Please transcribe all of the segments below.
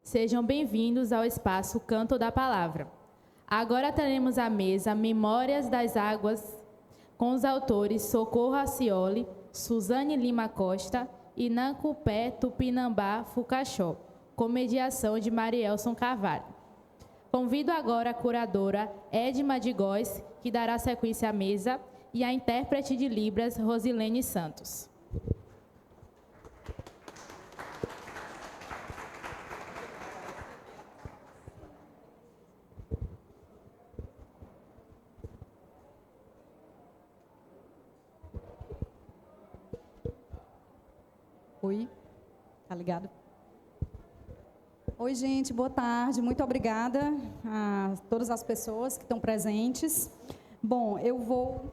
Sejam bem-vindos ao espaço Canto da Palavra. Agora teremos à mesa Memórias das Águas, com os autores Socorro Racioli, Suzane Lima Costa e Nancupé Tupinambá Fucaxó, com mediação de Marielson Carvalho. Convido agora a curadora Edma de Góes, que dará sequência à mesa, e a intérprete de Libras, Rosilene Santos. Oi, tá ligado? Oi, gente, boa tarde. Muito obrigada a todas as pessoas que estão presentes. Bom, eu vou...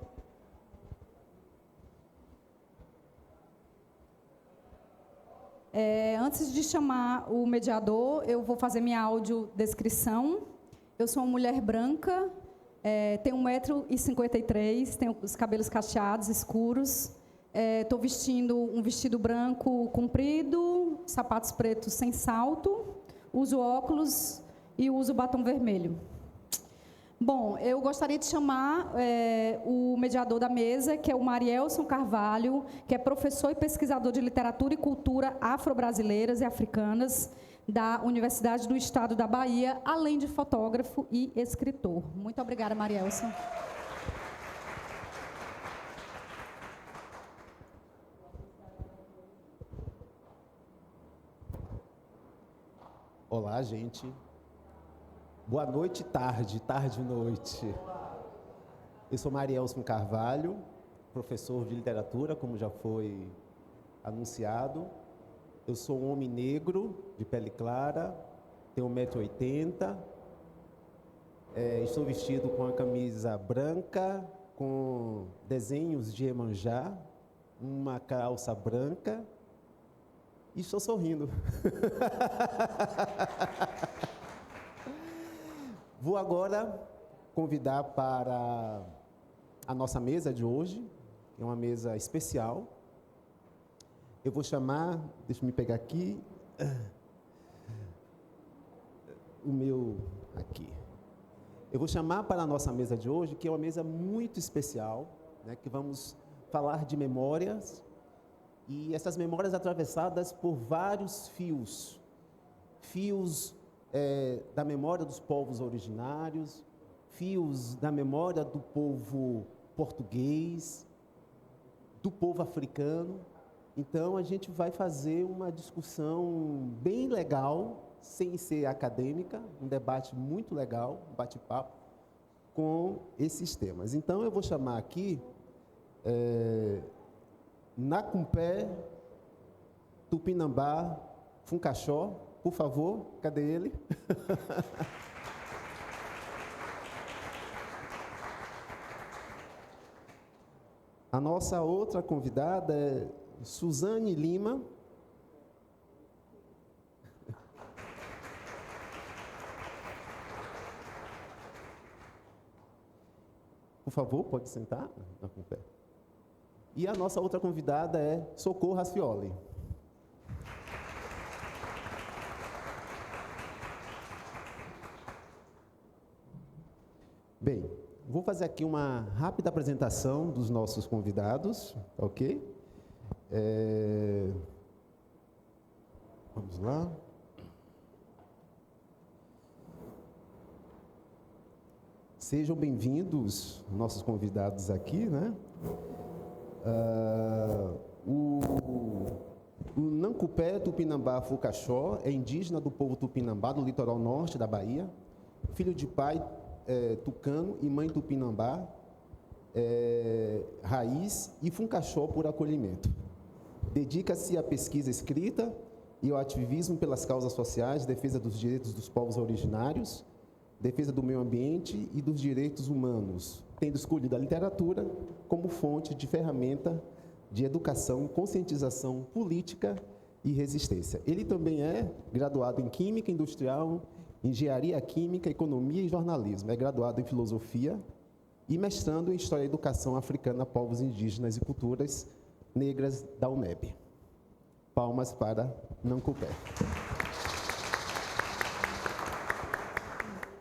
antes de chamar o mediador, eu vou fazer minha audiodescrição. Eu sou uma mulher branca, tenho 1,53 m, tenho os cabelos cacheados, escuros. Estou vestindo um vestido branco comprido, sapatos pretos sem salto, uso óculos e uso batom vermelho. Bom, eu gostaria de chamar o mediador da mesa, que é o Marielson Carvalho, que é professor e pesquisador de literatura e cultura afro-brasileiras e africanas da Universidade do Estado da Bahia, além de fotógrafo e escritor. Muito obrigada, Marielson. Olá, gente. Boa noite, tarde e noite. Eu sou Marielson Carvalho, professor de literatura, como já foi anunciado. Eu sou um homem negro, de pele clara, tenho 1,80 m, estou vestido com a camisa branca, com desenhos de Iemanjá, uma calça branca, e estou sorrindo. Vou agora convidar para a nossa mesa de hoje, que é uma mesa especial. Eu vou chamar, deixa eu me pegar aqui, o meu aqui. Eu vou chamar para a nossa mesa de hoje, que é uma mesa muito especial, né, que vamos falar de memórias, e essas memórias atravessadas por vários fios da memória dos povos originários, fios da memória do povo português, do povo africano. Então, a gente vai fazer uma discussão bem legal, sem ser acadêmica, um debate muito legal, um bate-papo com esses temas. Então, eu vou chamar aqui Nancupé Tupinambá Fucaxó, por favor, cadê ele? A nossa outra convidada é Suzane Lima. Por favor, pode sentar, Nancupé. E a nossa outra convidada é Socorro Racioli. Bem, vou fazer aqui uma rápida apresentação dos nossos convidados, ok? Vamos lá. Sejam bem-vindos, nossos convidados aqui, né? O Nancupé Tupinambá Fucaxó é indígena do povo Tupinambá, do litoral norte da Bahia, filho de pai tucano e mãe Tupinambá, raiz, e Fucaxó por acolhimento. Dedica-se à pesquisa escrita e ao ativismo pelas causas sociais, defesa dos direitos dos povos originários, defesa do meio ambiente e dos direitos humanos, tendo escolhido a literatura como fonte de ferramenta de educação, conscientização política e resistência. Ele também é graduado em Química Industrial, Engenharia Química, Economia e Jornalismo. É graduado em Filosofia e mestrando em História e Educação Africana, Povos Indígenas e Culturas Negras da UNEB. Palmas para Nancupé.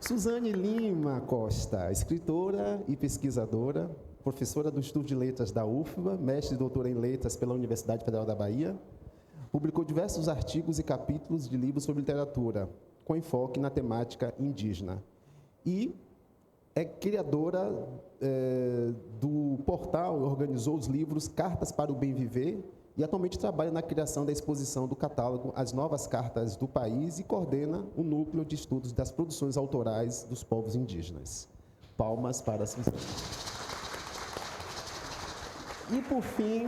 Suzane Lima Costa, escritora e pesquisadora, professora do Instituto de Letras da UFBA, mestre e doutora em Letras pela Universidade Federal da Bahia. Publicou diversos artigos e capítulos de livros sobre literatura, com enfoque na temática indígena. E é criadora do portal, organizou os livros Cartas para o Bem Viver, e atualmente trabalha na criação da exposição do catálogo As Novas Cartas do País e coordena o núcleo de estudos das produções autorais dos povos indígenas. Palmas para a Suzane. E, por fim,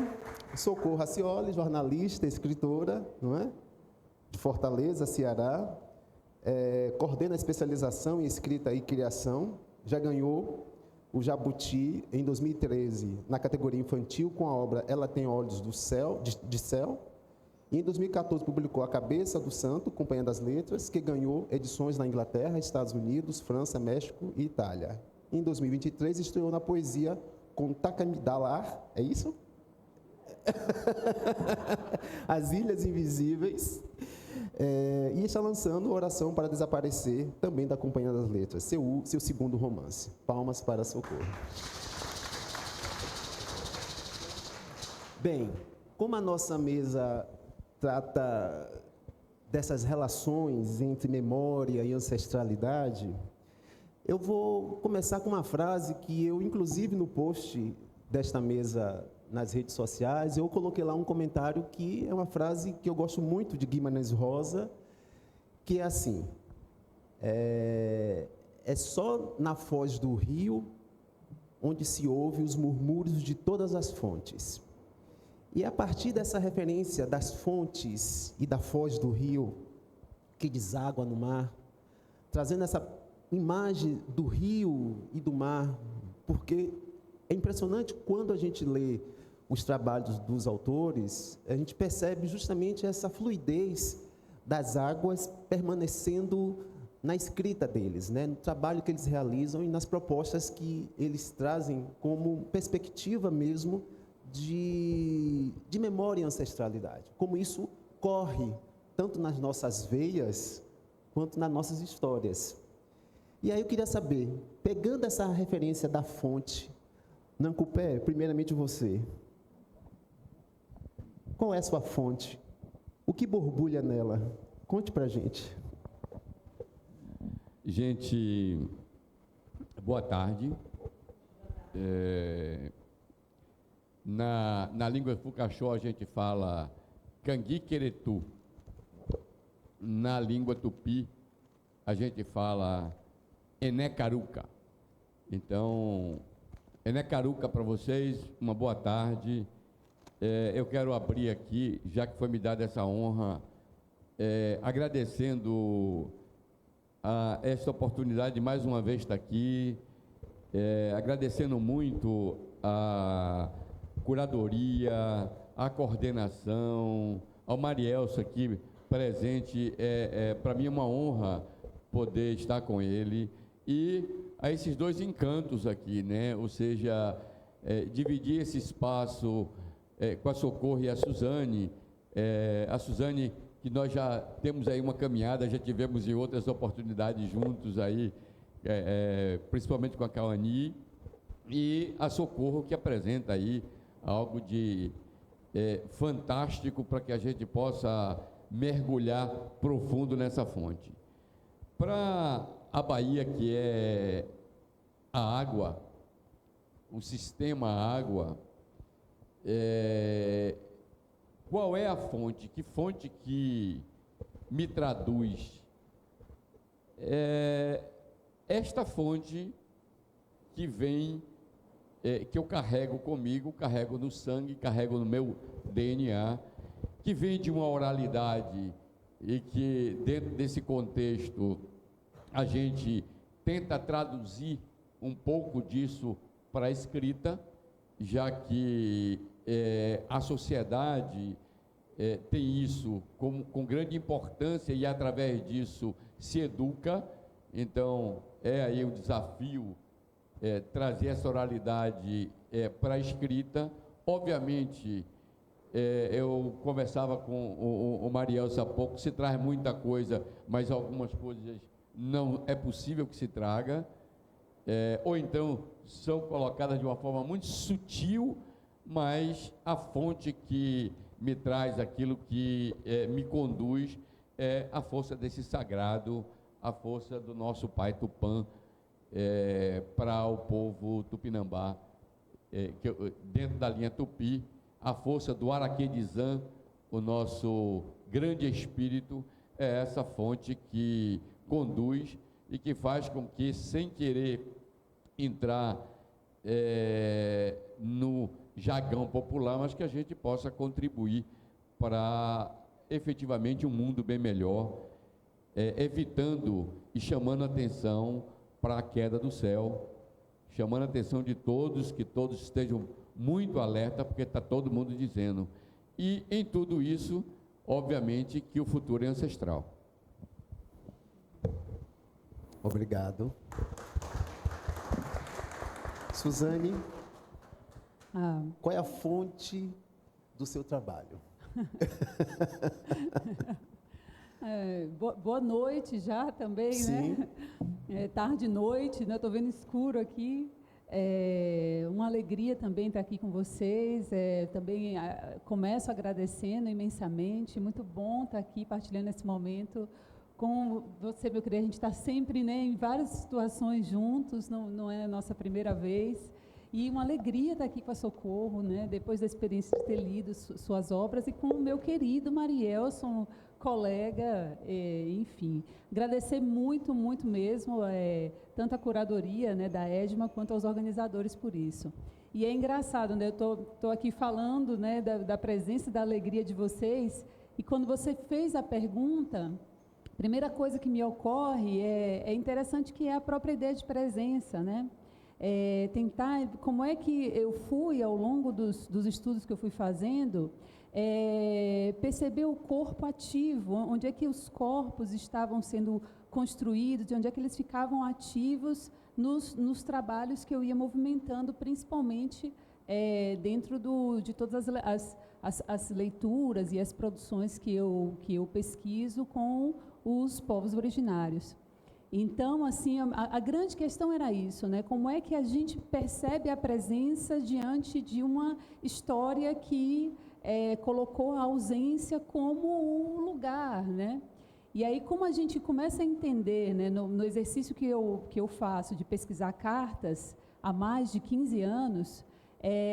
Socorro Racioli, jornalista, escritora, não é? De Fortaleza, Ceará, coordena a especialização em escrita e criação, já ganhou o Jabuti em 2013, na categoria infantil, com a obra Ela Tem Olhos do Céu, de Céu, e em 2014 publicou A Cabeça do Santo, Companhia das Letras, que ganhou edições na Inglaterra, Estados Unidos, França, México e Itália. Em 2023, estreou na poesia com Takamidalar, é isso? As Ilhas Invisíveis, e está lançando Oração para Desaparecer, também da Companhia das Letras, seu segundo romance. Palmas para Socorro. Bem, como a nossa mesa trata dessas relações entre memória e ancestralidade, eu vou começar com uma frase que eu, inclusive no post desta mesa nas redes sociais, eu coloquei lá um comentário que é uma frase que eu gosto muito de Guimarães Rosa, que é assim: é só na foz do rio onde se ouve os murmúrios de todas as fontes. E a partir dessa referência das fontes e da foz do rio que deságua no mar, trazendo essa imagem do rio e do mar, porque é impressionante quando a gente lê os trabalhos dos autores, a gente percebe justamente essa fluidez das águas permanecendo na escrita deles, né? No trabalho que eles realizam e nas propostas que eles trazem como perspectiva mesmo de memória e ancestralidade. Como isso corre tanto nas nossas veias quanto nas nossas histórias. E aí eu queria saber, pegando essa referência da fonte, Nancupé, primeiramente você, qual é a sua fonte? O que borbulha nela? Conte pra gente. Gente, boa tarde. Na língua Fucaxó a gente fala Canguiqueretu. Na língua Tupi a gente fala Enecaruca. Então, Enecaruca para vocês, uma boa tarde. Eu quero abrir aqui, já que foi me dada essa honra, agradecendo esta oportunidade de mais uma vez estar aqui, agradecendo muito a curadoria, a coordenação, ao Marielso aqui presente. Para mim é uma honra poder estar com ele, e a esses dois encantos aqui, né? Ou seja, dividir esse espaço com a Socorro e a Suzane, que nós já temos aí uma caminhada, já tivemos em outras oportunidades juntos aí, principalmente com a Cauani, e a Socorro, que apresenta aí algo de fantástico para que a gente possa mergulhar profundo nessa fonte. Para a Bahia, que é a água, o sistema água, qual é a fonte? Que fonte que me traduz? Esta fonte que vem, que eu carrego comigo, carrego no sangue, carrego no meu DNA, que vem de uma oralidade e que, dentro desse contexto, a gente tenta traduzir um pouco disso para a escrita, já que a sociedade tem isso com grande importância e, através disso, se educa. Então, aí o desafio trazer essa oralidade para a escrita. Obviamente, eu conversava com o Marielso há pouco, se traz muita coisa, mas algumas coisas não é possível que se traga, ou então são colocadas de uma forma muito sutil, mas a fonte que me traz aquilo que me conduz é a força desse sagrado, a força do nosso pai Tupã, para o povo tupinambá, dentro da linha Tupi, a força do Araquedizã, o nosso grande espírito, é essa fonte que conduz e que faz com que, sem querer entrar no jargão popular, mas que a gente possa contribuir para efetivamente um mundo bem melhor, evitando e chamando atenção para a queda do céu, chamando a atenção de todos, que todos estejam muito alerta, porque está todo mundo dizendo. E em tudo isso, obviamente, que o futuro é ancestral. Obrigado. Suzane, qual é a fonte do seu trabalho? Boa noite já também, Sim. né? Tarde e noite, né? Estou vendo escuro aqui. Uma alegria também estar aqui com vocês. Também começo agradecendo imensamente. Muito bom estar aqui partilhando esse momento com você, meu querido. A gente está sempre, né, em várias situações juntos, não é a nossa primeira vez. E uma alegria estar aqui com a Socorro, né, depois da experiência de ter lido suas obras, e com o meu querido Marielson, colega, enfim. Agradecer muito, muito mesmo, tanto a curadoria, né, da EDMA, quanto aos organizadores por isso. E é engraçado, né, eu estou aqui falando, né, da presença e da alegria de vocês, e quando você fez a pergunta, a primeira coisa que me ocorre é interessante, que é a própria ideia de presença, né? Tentar, como é que eu fui, ao longo dos estudos que eu fui fazendo, perceber o corpo ativo, onde é que os corpos estavam sendo construídos, de onde é que eles ficavam ativos nos trabalhos que eu ia movimentando, principalmente dentro de todas as leituras e as produções que eu pesquiso com os povos originários. Então, assim, a grande questão era isso, né? Como é que a gente percebe a presença diante de uma história que colocou a ausência como um lugar, né? E aí, como a gente começa a entender, né, no exercício que eu faço de pesquisar cartas há mais de 15 anos,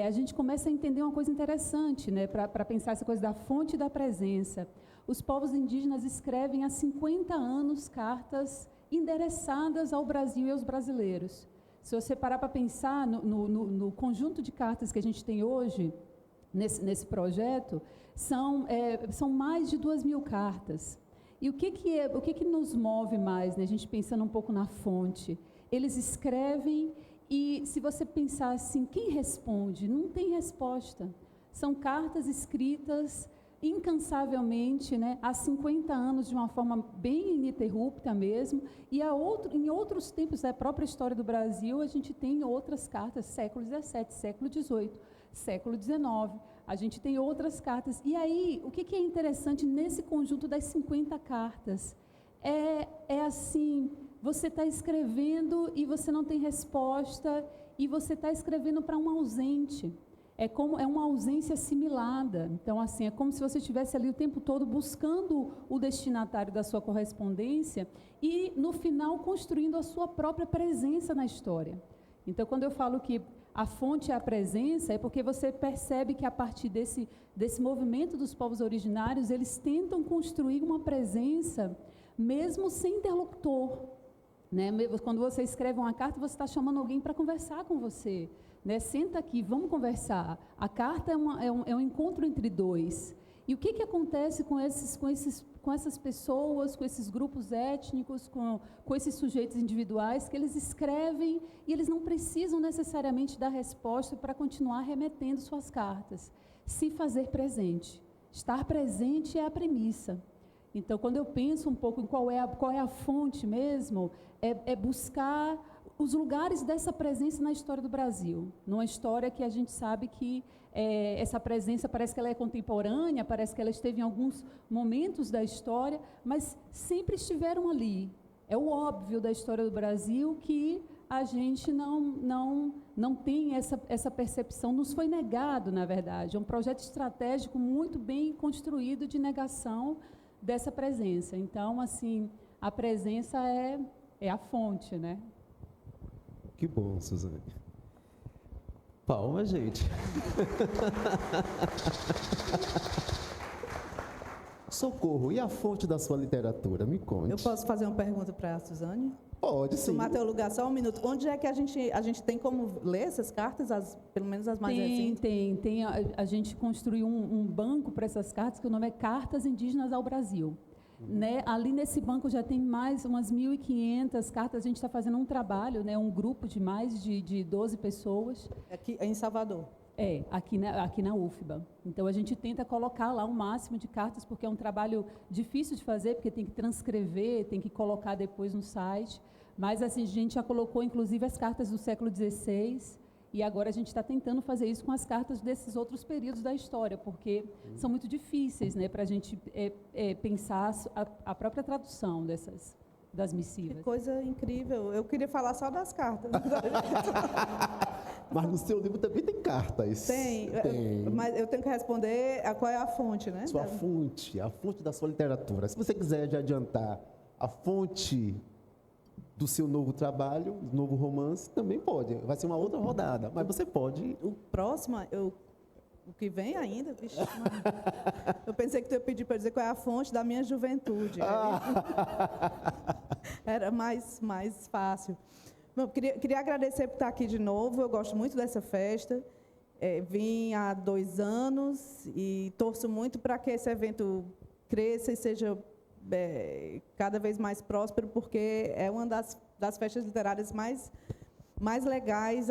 a gente começa a entender uma coisa interessante, né, para pensar essa coisa da fonte da presença. Os povos indígenas escrevem há 50 anos cartas endereçadas ao Brasil e aos brasileiros. Se você parar para pensar no conjunto de cartas que a gente tem hoje, nesse projeto, são mais de 2.000 cartas. E o que nos move mais, né? A gente pensando um pouco na fonte? Eles escrevem e, se você pensar assim, quem responde? Não tem resposta. São cartas escritas incansavelmente, né, há 50 anos, de uma forma bem ininterrupta mesmo, e em outros tempos da própria história do Brasil, a gente tem outras cartas, século XVII, século XVIII, século XIX, a gente tem outras cartas. E aí, o que é interessante nesse conjunto das 50 cartas? Assim, você está escrevendo e você não tem resposta, e você está escrevendo para um ausente. É uma ausência assimilada. Então, assim, é como se você estivesse ali o tempo todo buscando o destinatário da sua correspondência e, no final, construindo a sua própria presença na história. Então, quando eu falo que a fonte é a presença, é porque você percebe que, a partir desse movimento dos povos originários, eles tentam construir uma presença, mesmo sem interlocutor, né? Quando você escreve uma carta, você está chamando alguém para conversar com você, né? Senta aqui, vamos conversar. A carta é um encontro entre dois. E o que acontece com essas pessoas, com esses grupos étnicos, com esses sujeitos individuais, que eles escrevem e eles não precisam necessariamente dar resposta para continuar remetendo suas cartas. Se fazer presente. Estar presente é a premissa. Então, quando eu penso um pouco em qual é a fonte mesmo, é buscar os lugares dessa presença na história do Brasil, numa história que a gente sabe que essa presença parece que ela é contemporânea, parece que ela esteve em alguns momentos da história, mas sempre estiveram ali. é o óbvio da história do Brasil que a gente não tem essa percepção, nos foi negado, na verdade. É um projeto estratégico muito bem construído de negação dessa presença. Então, assim, a presença é a fonte, né? Que bom, Suzane. Palma, gente. Socorro, e a fonte da sua literatura? Me conte. Eu posso fazer uma pergunta para a Suzane? Pode, sim. Tomar teu lugar só um minuto. Onde é que a gente tem como ler essas cartas, pelo menos as mais recentes? Tem. A gente construiu um banco para essas cartas, que o nome é Cartas Indígenas ao Brasil. Né? Ali nesse banco já tem mais umas 1.500 cartas. A gente está fazendo um trabalho, né? Um grupo de mais de 12 pessoas. Aqui em Salvador. Aqui na UFBA. Então, a gente tenta colocar lá o máximo de cartas, porque é um trabalho difícil de fazer, porque tem que transcrever, tem que colocar depois no site. Mas, assim, a gente já colocou, inclusive, as cartas do século XVI, e agora a gente está tentando fazer isso com as cartas desses outros períodos da história, porque são muito difíceis, né, para a gente pensar a própria tradução das missivas. Que coisa incrível. Eu queria falar só das cartas. Mas no seu livro também tem cartas. Tem. Mas eu tenho que responder qual é a fonte, né? Sua fonte, a fonte da sua literatura. Se você quiser já adiantar a fonte do seu novo trabalho, novo romance, também pode. Vai ser uma outra rodada, mas você pode. O próximo, o que vem ainda, vixe, eu pensei que tu ia pedir para dizer qual é a fonte da minha juventude. Era mais fácil. Bom, queria agradecer por estar aqui de novo. Eu gosto muito dessa festa. Vim há 2 anos e torço muito para que esse evento cresça e seja cada vez mais próspero, porque é uma das festas literárias mais legais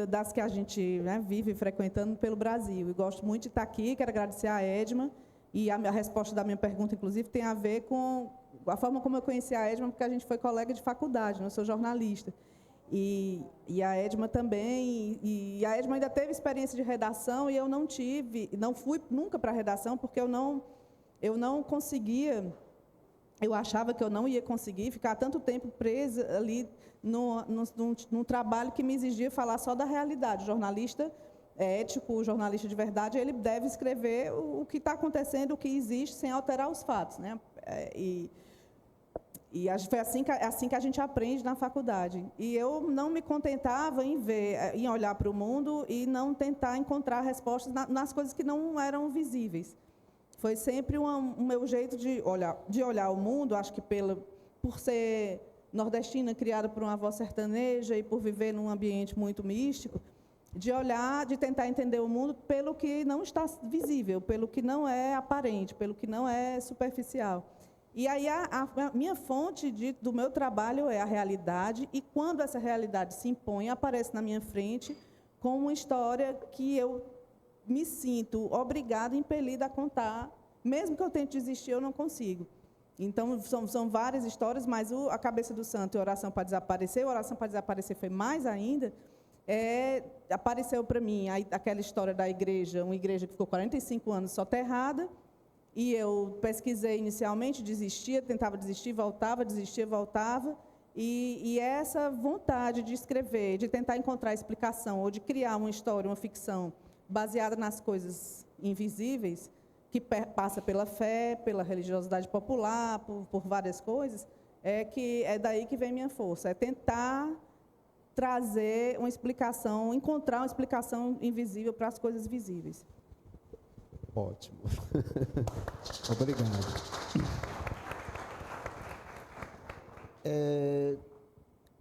das que a gente, né, vive frequentando pelo Brasil. E gosto muito de estar aqui. Quero agradecer a Edma. E a resposta da minha pergunta, inclusive, tem a ver com a forma como eu conheci a Edma, porque a gente foi colega de faculdade, eu sou jornalista. E a Edma também, e a Edma ainda teve experiência de redação, e eu não fui nunca para a redação, porque eu não conseguia, eu achava que eu não ia conseguir ficar tanto tempo presa ali num trabalho que me exigia falar só da realidade. O jornalista ético, o jornalista de verdade, ele deve escrever o que está acontecendo, o que existe, sem alterar os fatos, né? E foi assim que a gente aprende na faculdade. E eu não me contentava em olhar para o mundo e não tentar encontrar respostas nas coisas que não eram visíveis. Foi sempre o meu jeito de olhar o mundo, acho que por ser nordestina, criada por uma avó sertaneja e por viver num ambiente muito místico, de tentar entender o mundo pelo que não está visível, pelo que não é aparente, pelo que não é superficial. E aí a minha fonte do meu trabalho é a realidade, e quando essa realidade se impõe, aparece na minha frente com uma história que eu me sinto obrigada, impelida a contar, mesmo que eu tente desistir, eu não consigo. Então, são várias histórias, mas a Cabeça do Santo e Oração para Desaparecer, Oração para Desaparecer foi mais ainda, apareceu para mim aquela história da igreja, uma igreja que ficou 45 anos soterrada, e eu pesquisei inicialmente, desistia, tentava desistir, voltava, desistia, voltava, e essa vontade de escrever, de tentar encontrar explicação, ou de criar uma história, uma ficção, baseada nas coisas invisíveis, que passa pela fé, pela religiosidade popular, por várias coisas, é daí que vem minha força, é tentar trazer uma explicação, encontrar uma explicação invisível para as coisas visíveis. Ótimo. Obrigado.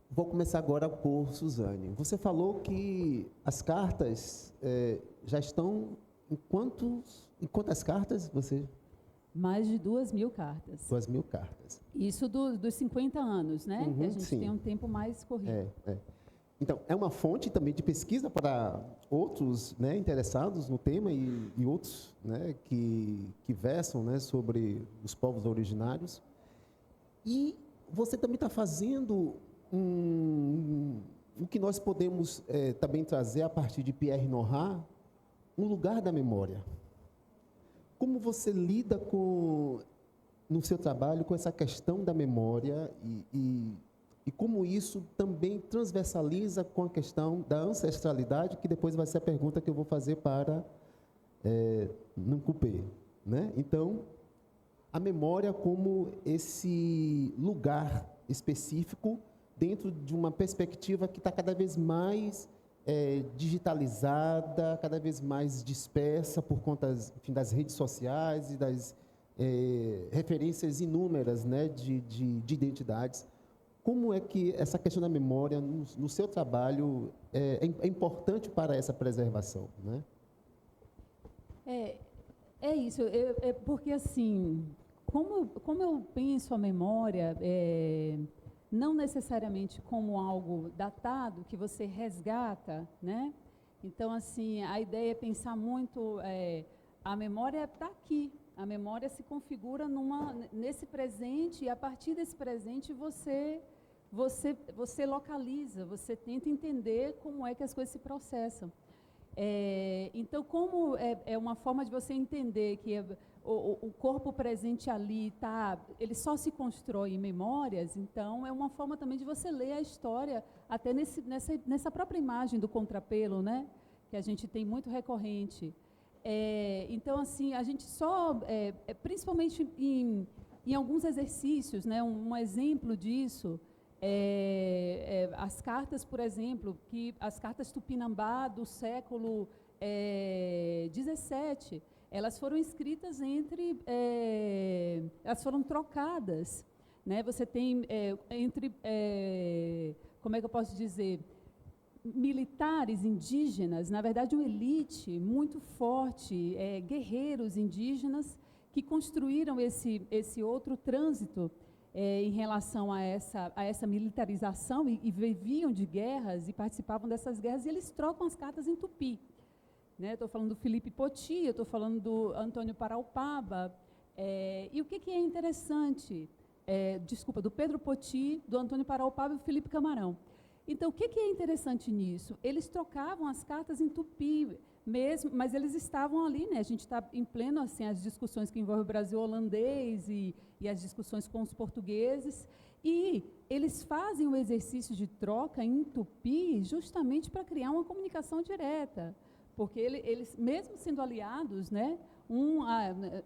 Vou começar agora por Suzane. Você falou que as cartas já estão... Em quantas cartas você... Mais de 2.000 cartas. 2.000 cartas. Isso dos 50 anos, né? Uhum, que a gente sim. tem um tempo mais corrido. Então, é uma fonte também de pesquisa para outros, né, interessados no tema e outros, né, que versam, né, sobre os povos originários. E você também está fazendo o que nós podemos também trazer a partir de Pierre Nora, um lugar da memória. Como você lida com no seu trabalho com essa questão da memória e como isso também transversaliza com a questão da ancestralidade, que depois vai ser a pergunta que eu vou fazer para Nancupê, né? Então, a memória como esse lugar específico dentro de uma perspectiva que está cada vez mais digitalizada, cada vez mais dispersa por conta, enfim, das redes sociais e das referências inúmeras, né, de identidades. Como é que essa questão da memória, no seu trabalho, é importante para essa preservação, né? É isso, porque assim, como eu penso a memória, não necessariamente como algo datado, que você resgata, né? Então, assim, a ideia é pensar muito, a memória está aqui, a memória se configura nesse presente, e a partir desse presente você localiza, você tenta entender como é que as coisas se processam. Então, como é uma forma de você entender que o corpo presente ali ele só se constrói em memórias, então é uma forma também de você ler a história, até nessa própria imagem do contrapelo, né, que a gente tem muito recorrente. Então, assim, a gente só, principalmente em alguns exercícios, né, um exemplo disso, as cartas, por exemplo, as cartas Tupinambá do século XVII, elas foram escritas elas foram trocadas, né? Você tem como é que eu posso dizer, militares indígenas, na verdade uma elite muito forte, guerreiros indígenas que construíram esse outro trânsito em relação a essa militarização e viviam de guerras e participavam dessas guerras, e eles trocam as cartas em tupi. Estou falando do Felipe Poti, eu estou falando do Antônio Paraupaba, e o que é interessante, do Pedro Poti, do Antônio Paraupaba e do Felipe Camarão. Então, o que é interessante nisso? Eles trocavam as cartas em tupi mesmo, mas eles estavam ali, né? A gente está em pleno, assim, as discussões que envolvem o Brasil holandês e as discussões com os portugueses, e eles fazem o exercício de troca em tupi justamente para criar uma comunicação direta, porque eles, mesmo sendo aliados, né?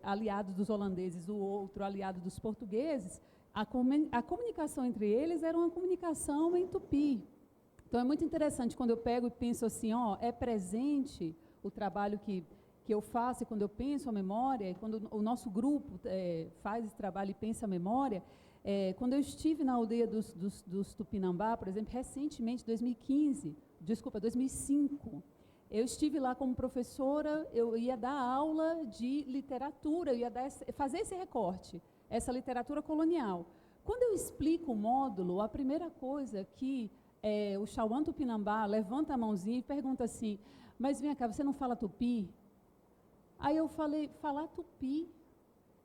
Aliado dos holandeses, o outro aliado dos portugueses, a comunicação entre eles era uma comunicação em tupi. Então, é muito interessante quando eu pego e penso assim, é presente o trabalho que eu faço, e quando eu penso a memória, quando o nosso grupo faz esse trabalho e pensa a memória, quando eu estive na aldeia dos Tupinambá, por exemplo, recentemente, 2005, eu estive lá como professora, eu ia dar aula de literatura, eu ia fazer esse recorte, essa literatura colonial. Quando eu explico o módulo, a primeira coisa que o Chauã Tupinambá levanta a mãozinha e pergunta assim, mas vem cá, você não fala tupi? Aí eu falei, falar tupi?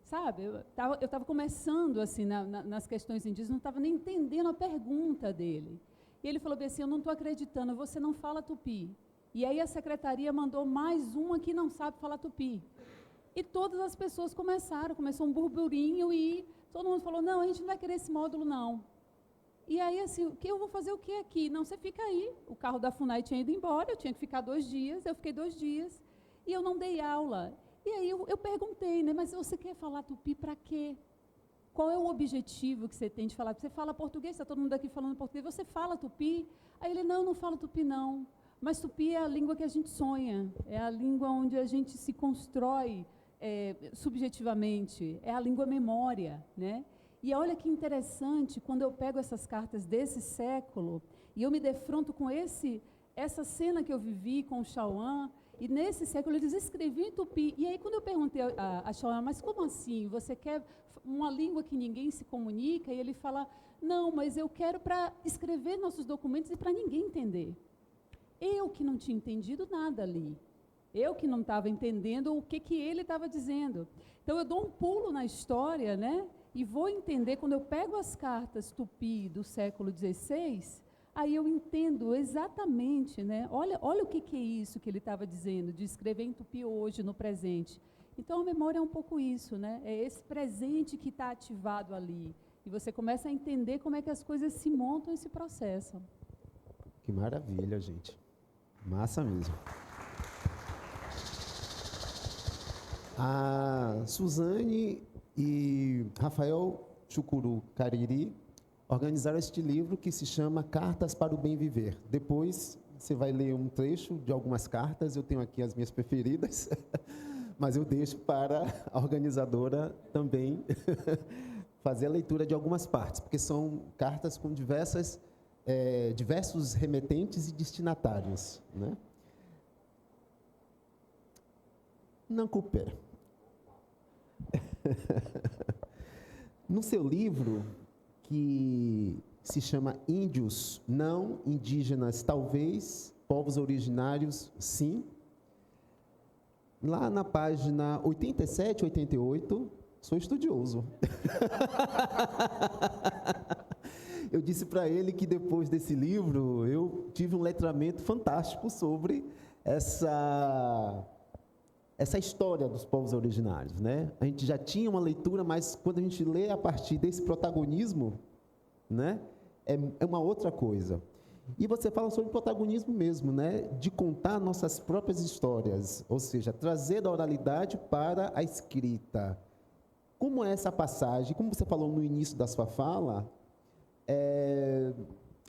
Sabe, eu estava começando assim nas questões indígenas, não estava nem entendendo a pergunta dele. E ele falou bem assim, eu não estou acreditando, você não fala tupi. E aí a secretaria mandou mais uma que não sabe falar tupi. E todas as pessoas começou um burburinho e todo mundo falou, não, a gente não vai querer esse módulo, não. E aí, assim, eu vou fazer o que aqui? Não, você fica aí. O carro da FUNAI tinha ido embora, eu tinha que ficar 2 dias, eu fiquei 2 dias, e eu não dei aula. E aí eu perguntei, né, mas você quer falar tupi para quê? Qual é o objetivo que você tem de falar? Você fala português, está todo mundo aqui falando português, você fala tupi? Aí ele, não fala tupi, não. Mas tupi é a língua que a gente sonha, é a língua onde a gente se constrói subjetivamente, é a língua memória, né? E olha que interessante, quando eu pego essas cartas desse século, e eu me defronto com essa cena que eu vivi com o Chauã, e nesse século eles escreviam em tupi. E aí, quando eu perguntei a Chauã, mas como assim? Você quer uma língua que ninguém se comunica? E ele fala, não, mas eu quero para escrever nossos documentos e para ninguém entender. Eu que não tinha entendido nada ali. Eu que não estava entendendo o que ele estava dizendo. Então, eu dou um pulo na história, né? E vou entender, quando eu pego as cartas tupi do século XVI, aí eu entendo exatamente, né? Olha o que é isso que ele estava dizendo, de escrever em tupi hoje, no presente. Então, a memória é um pouco isso, né? É esse presente que está ativado ali. E você começa a entender como é que as coisas se montam e se processam. Que maravilha, gente. Massa mesmo. A Suzane e Rafael Chucuru Cariri organizaram este livro que se chama Cartas para o Bem Viver. Depois você vai ler um trecho de algumas cartas, eu tenho aqui as minhas preferidas, mas eu deixo para a organizadora também fazer a leitura de algumas partes, porque são cartas com diversos remetentes e destinatários, né? Nancupé. No seu livro, que se chama Índios, não, indígenas, talvez, povos originários, sim. Lá na página 87, 88, sou estudioso. Eu disse para ele que depois desse livro, eu tive um letramento fantástico sobre essa história dos povos originários, né? A gente já tinha uma leitura, mas quando a gente lê a partir desse protagonismo, né, é uma outra coisa. E você fala sobre protagonismo mesmo, né, de contar nossas próprias histórias, ou seja, trazer da oralidade para a escrita. Como é essa passagem? Como você falou no início da sua fala,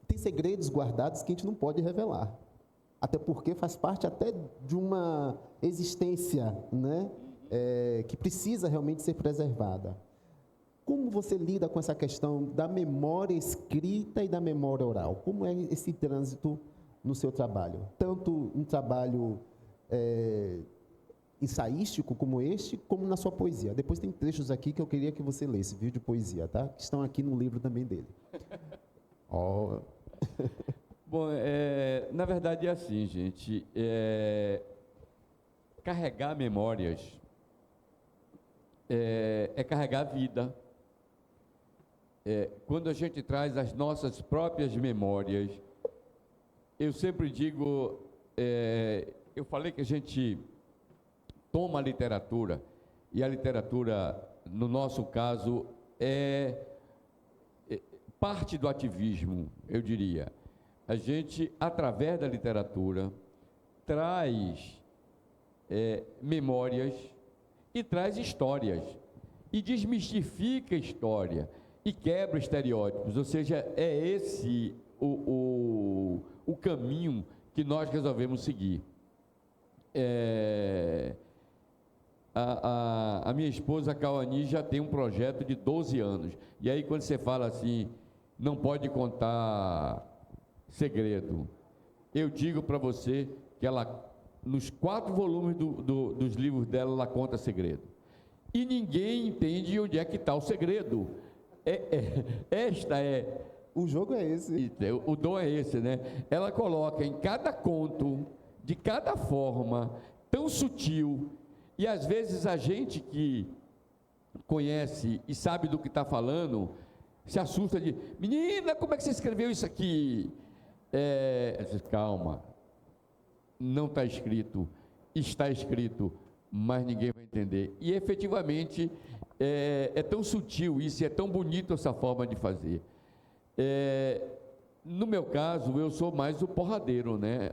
tem segredos guardados que a gente não pode revelar. Até porque faz parte até de uma existência, né, que precisa realmente ser preservada. Como você lida com essa questão da memória escrita e da memória oral? Como é esse trânsito no seu trabalho? Tanto um trabalho ensaístico como este, como na sua poesia. Depois tem trechos aqui que eu queria que você lesse, viu, de poesia, tá? Que estão aqui no livro também dele. Oh. Bom, na verdade é assim, gente, carregar memórias é carregar a vida. Quando a gente traz as nossas próprias memórias, eu sempre digo, eu falei que a gente toma a literatura, e a literatura, no nosso caso, é parte do ativismo, eu diria. A gente, através da literatura, traz memórias e traz histórias, e desmistifica a história, e quebra estereótipos, ou seja, é esse o caminho que nós resolvemos seguir. A minha esposa, Cauani, já tem um projeto de 12 anos, e aí quando você fala assim, não pode contar segredo, eu digo para você que ela, nos 4 volumes dos livros dela, ela conta segredo, e ninguém entende onde é que está o segredo. O jogo é esse. O dom é esse, né? Ela coloca em cada conto, de cada forma, tão sutil, e às vezes a gente que conhece e sabe do que está falando, se assusta de, menina, como é que você escreveu isso aqui? Calma, não está escrito, mas ninguém vai entender. E efetivamente é tão sutil isso, é tão bonito essa forma de fazer. No meu caso, eu sou mais o porradeiro, né?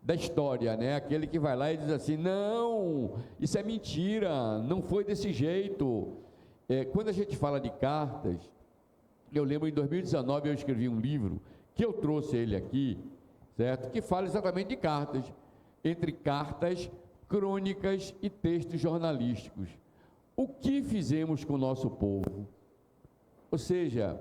Da história, né? Aquele que vai lá e diz assim, não, isso é mentira, não foi desse jeito. Quando a gente fala de cartas, eu lembro em 2019 eu escrevi um livro, que eu trouxe ele aqui, certo? Que fala exatamente de cartas, entre cartas, crônicas e textos jornalísticos. O que fizemos com o nosso povo? Ou seja,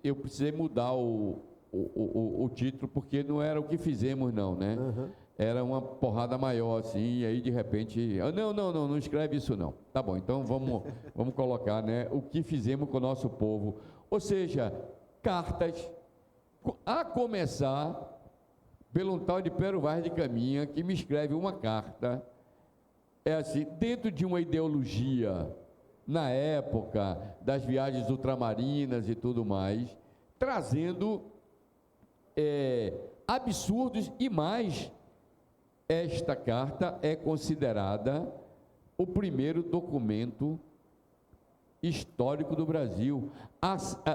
eu precisei mudar o título, porque não era o que fizemos, não, né? Uhum. Era uma porrada maior, assim, e aí de repente, não escreve isso não. Tá bom, então vamos colocar, né, o que fizemos com o nosso povo. Ou seja, cartas, a começar pelo um tal de Pero Vaz de Caminha, que me escreve uma carta, assim, dentro de uma ideologia, na época das viagens ultramarinas e tudo mais, trazendo absurdos e mais esta carta é considerada o primeiro documento histórico do Brasil.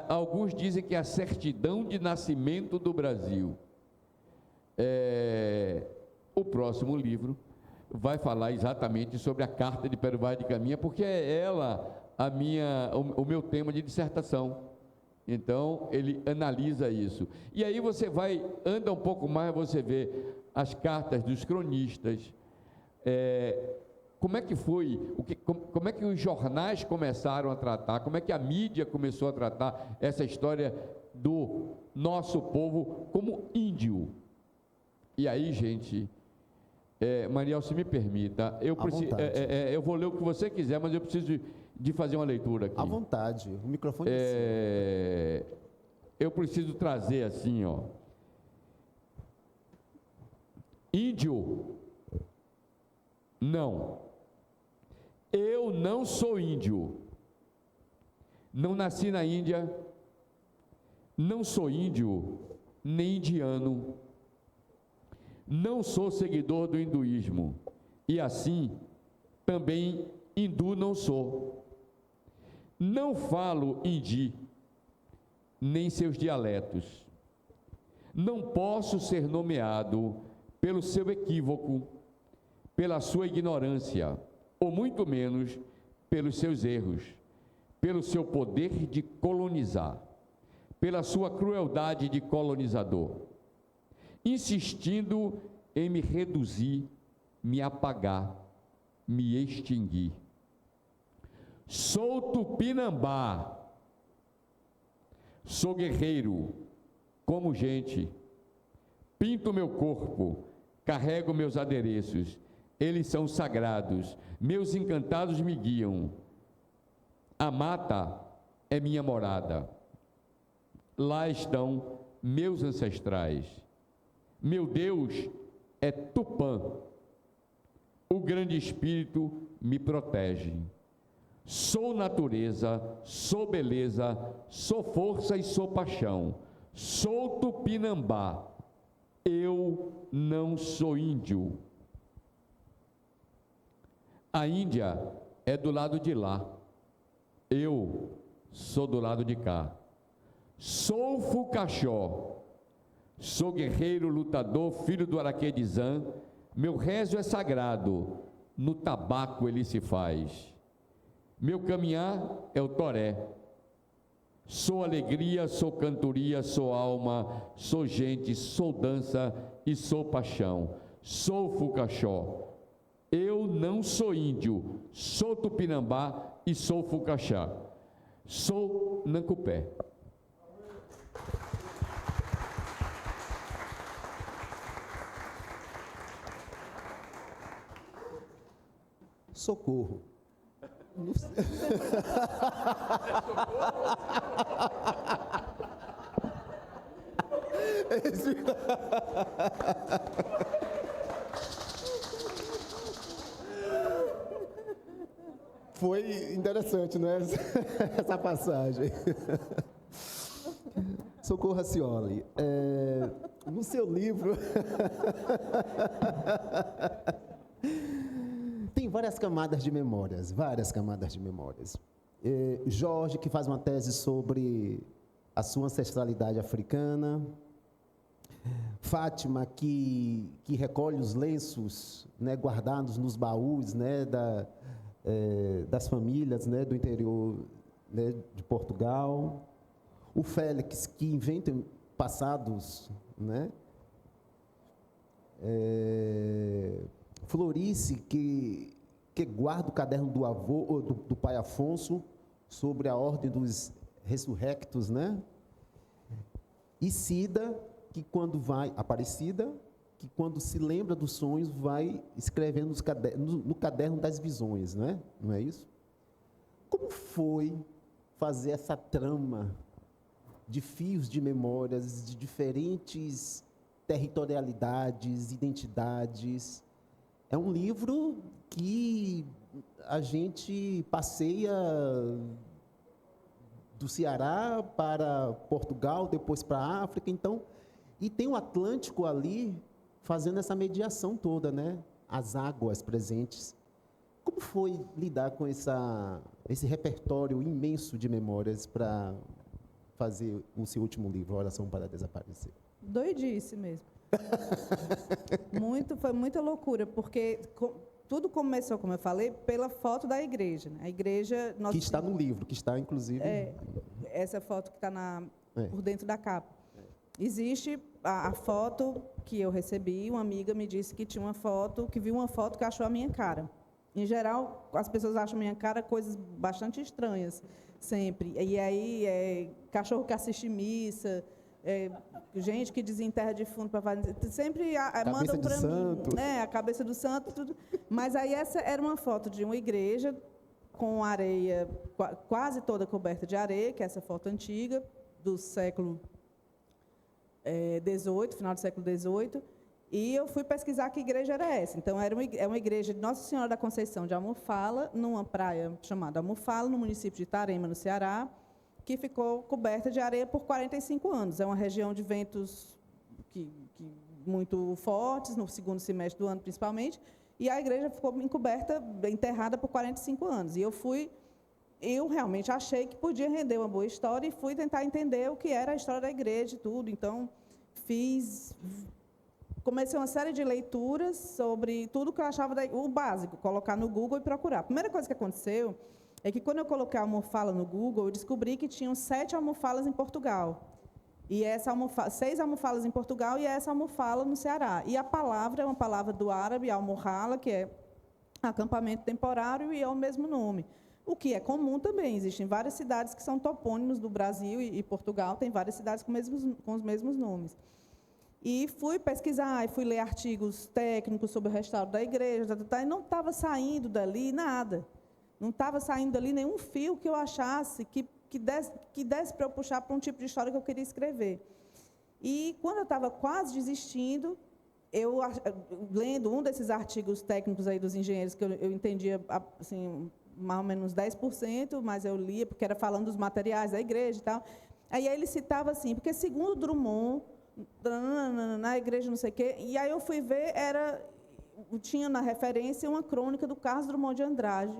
Alguns dizem que é a certidão de nascimento do Brasil. O próximo livro vai falar exatamente sobre a carta de Pero Vaz de Caminha, porque é ela o meu tema de dissertação. Então, ele analisa isso. E aí você anda um pouco mais, você vê as cartas dos cronistas, como é que foi, como é que os jornais começaram a tratar, como é que a mídia começou a tratar essa história do nosso povo como índio. E aí, gente, Mariel, se me permita, eu vou ler o que você quiser, mas eu preciso de fazer uma leitura aqui. À vontade, o microfone é seu. Eu preciso trazer assim, ó. Índio, não. Eu não sou índio. Não nasci na Índia. Não sou índio, nem indiano. Não sou seguidor do hinduísmo. E assim, também hindu não sou. Não falo hindi, nem seus dialetos. Não posso ser nomeado pelo seu equívoco, pela sua ignorância, ou muito menos pelos seus erros, pelo seu poder de colonizar, pela sua crueldade de colonizador, insistindo em me reduzir, me apagar, me extinguir. Sou tupinambá, sou guerreiro, como gente, pinto meu corpo, carrego meus adereços, eles são sagrados, meus encantados me guiam. A mata é minha morada, lá estão meus ancestrais. Meu Deus é Tupã, o grande espírito me protege. Sou natureza, sou beleza, sou força e sou paixão. Sou tupinambá, eu não sou índio. A Índia é do lado de lá, eu sou do lado de cá. Sou Fucaxó, sou guerreiro, lutador, filho do Araquedizã. Meu rezo é sagrado, no tabaco ele se faz. Meu caminhar é o toré. Sou alegria, sou cantoria, sou alma, sou gente, sou dança e sou paixão. Sou Fucaxó. Eu não sou índio, sou tupinambá e sou Fucaxá. Sou Nancupé. Socorro. Foi interessante, não é? Essa passagem. Socorro Racioli, no seu livro tem várias camadas de memórias, Jorge, que faz uma tese sobre a sua ancestralidade africana, Fátima, que recolhe os lenços, né, guardados nos baús, né, das famílias, né, do interior, né, de Portugal, o Félix, que inventa passados, né, Florice, que guarda o caderno do avô, ou do pai Afonso, sobre a ordem dos ressurrectos, né? E Cida, que quando vai, Aparecida, que quando se lembra dos sonhos, vai escrevendo no caderno das visões, né? Não é isso? Como foi fazer essa trama de fios de memórias, de diferentes territorialidades, identidades? É um livro que a gente passeia do Ceará para Portugal, depois para a África, então, e tem o Atlântico ali, fazendo essa mediação toda, né? As águas presentes. Como foi lidar com esse repertório imenso de memórias para fazer o seu último livro, Oração para Desaparecer? Doidice mesmo. Foi muita loucura, porque tudo começou, como eu falei, pela foto da igreja. Né? A igreja... Que está no livro, que está, inclusive... Essa foto que está por dentro da capa. Existe a foto que eu recebi, uma amiga me disse que tinha uma foto, que viu uma foto que achou a minha cara. Em geral, as pessoas acham a minha cara coisas bastante estranhas, sempre. E aí, cachorro que assiste missa, gente que desenterra defunto para fazer... Sempre mandam para mim. A cabeça do santo, tudo. Mas aí essa era uma foto de uma igreja com areia, quase toda coberta de areia, que é essa foto antiga, do século XVIII, final do século XVIII. E eu fui pesquisar que igreja era essa. Então, é uma igreja de Nossa Senhora da Conceição de Almofala, numa praia chamada Almofala, no município de Itarema, no Ceará, que ficou coberta de areia por 45 anos. É uma região de ventos muito fortes, no segundo semestre do ano, principalmente, e a igreja ficou enterrada por 45 anos. E eu realmente achei que podia render uma boa história e fui tentar entender o que era a história da igreja e tudo. Então, comecei uma série de leituras sobre tudo que eu achava, o básico, colocar no Google e procurar. A primeira coisa que aconteceu é que, quando eu coloquei a Almofala no Google, eu descobri que tinham 7 almofalas em Portugal. E 6 almofalas em Portugal e essa almofala no Ceará. E a palavra é uma palavra do árabe, almohala, que é acampamento temporário, e é o mesmo nome. O que é comum também. Existem várias cidades que são topônimos do Brasil e Portugal, tem várias cidades com os mesmos nomes. E fui pesquisar, e fui ler artigos técnicos sobre o restauro da igreja, e não estava saindo dali nada. Não estava saindo dali nenhum fio que eu achasse que desse para eu puxar para um tipo de história que eu queria escrever. E, quando eu estava quase desistindo, eu, lendo um desses artigos técnicos aí dos engenheiros, que eu entendia assim, mais ou menos 10%, mas eu lia, porque era falando dos materiais da igreja e tal. Aí ele citava assim, porque, segundo Drummond, na igreja não sei o quê, e aí eu fui ver, tinha na referência uma crônica do Carlos Drummond de Andrade,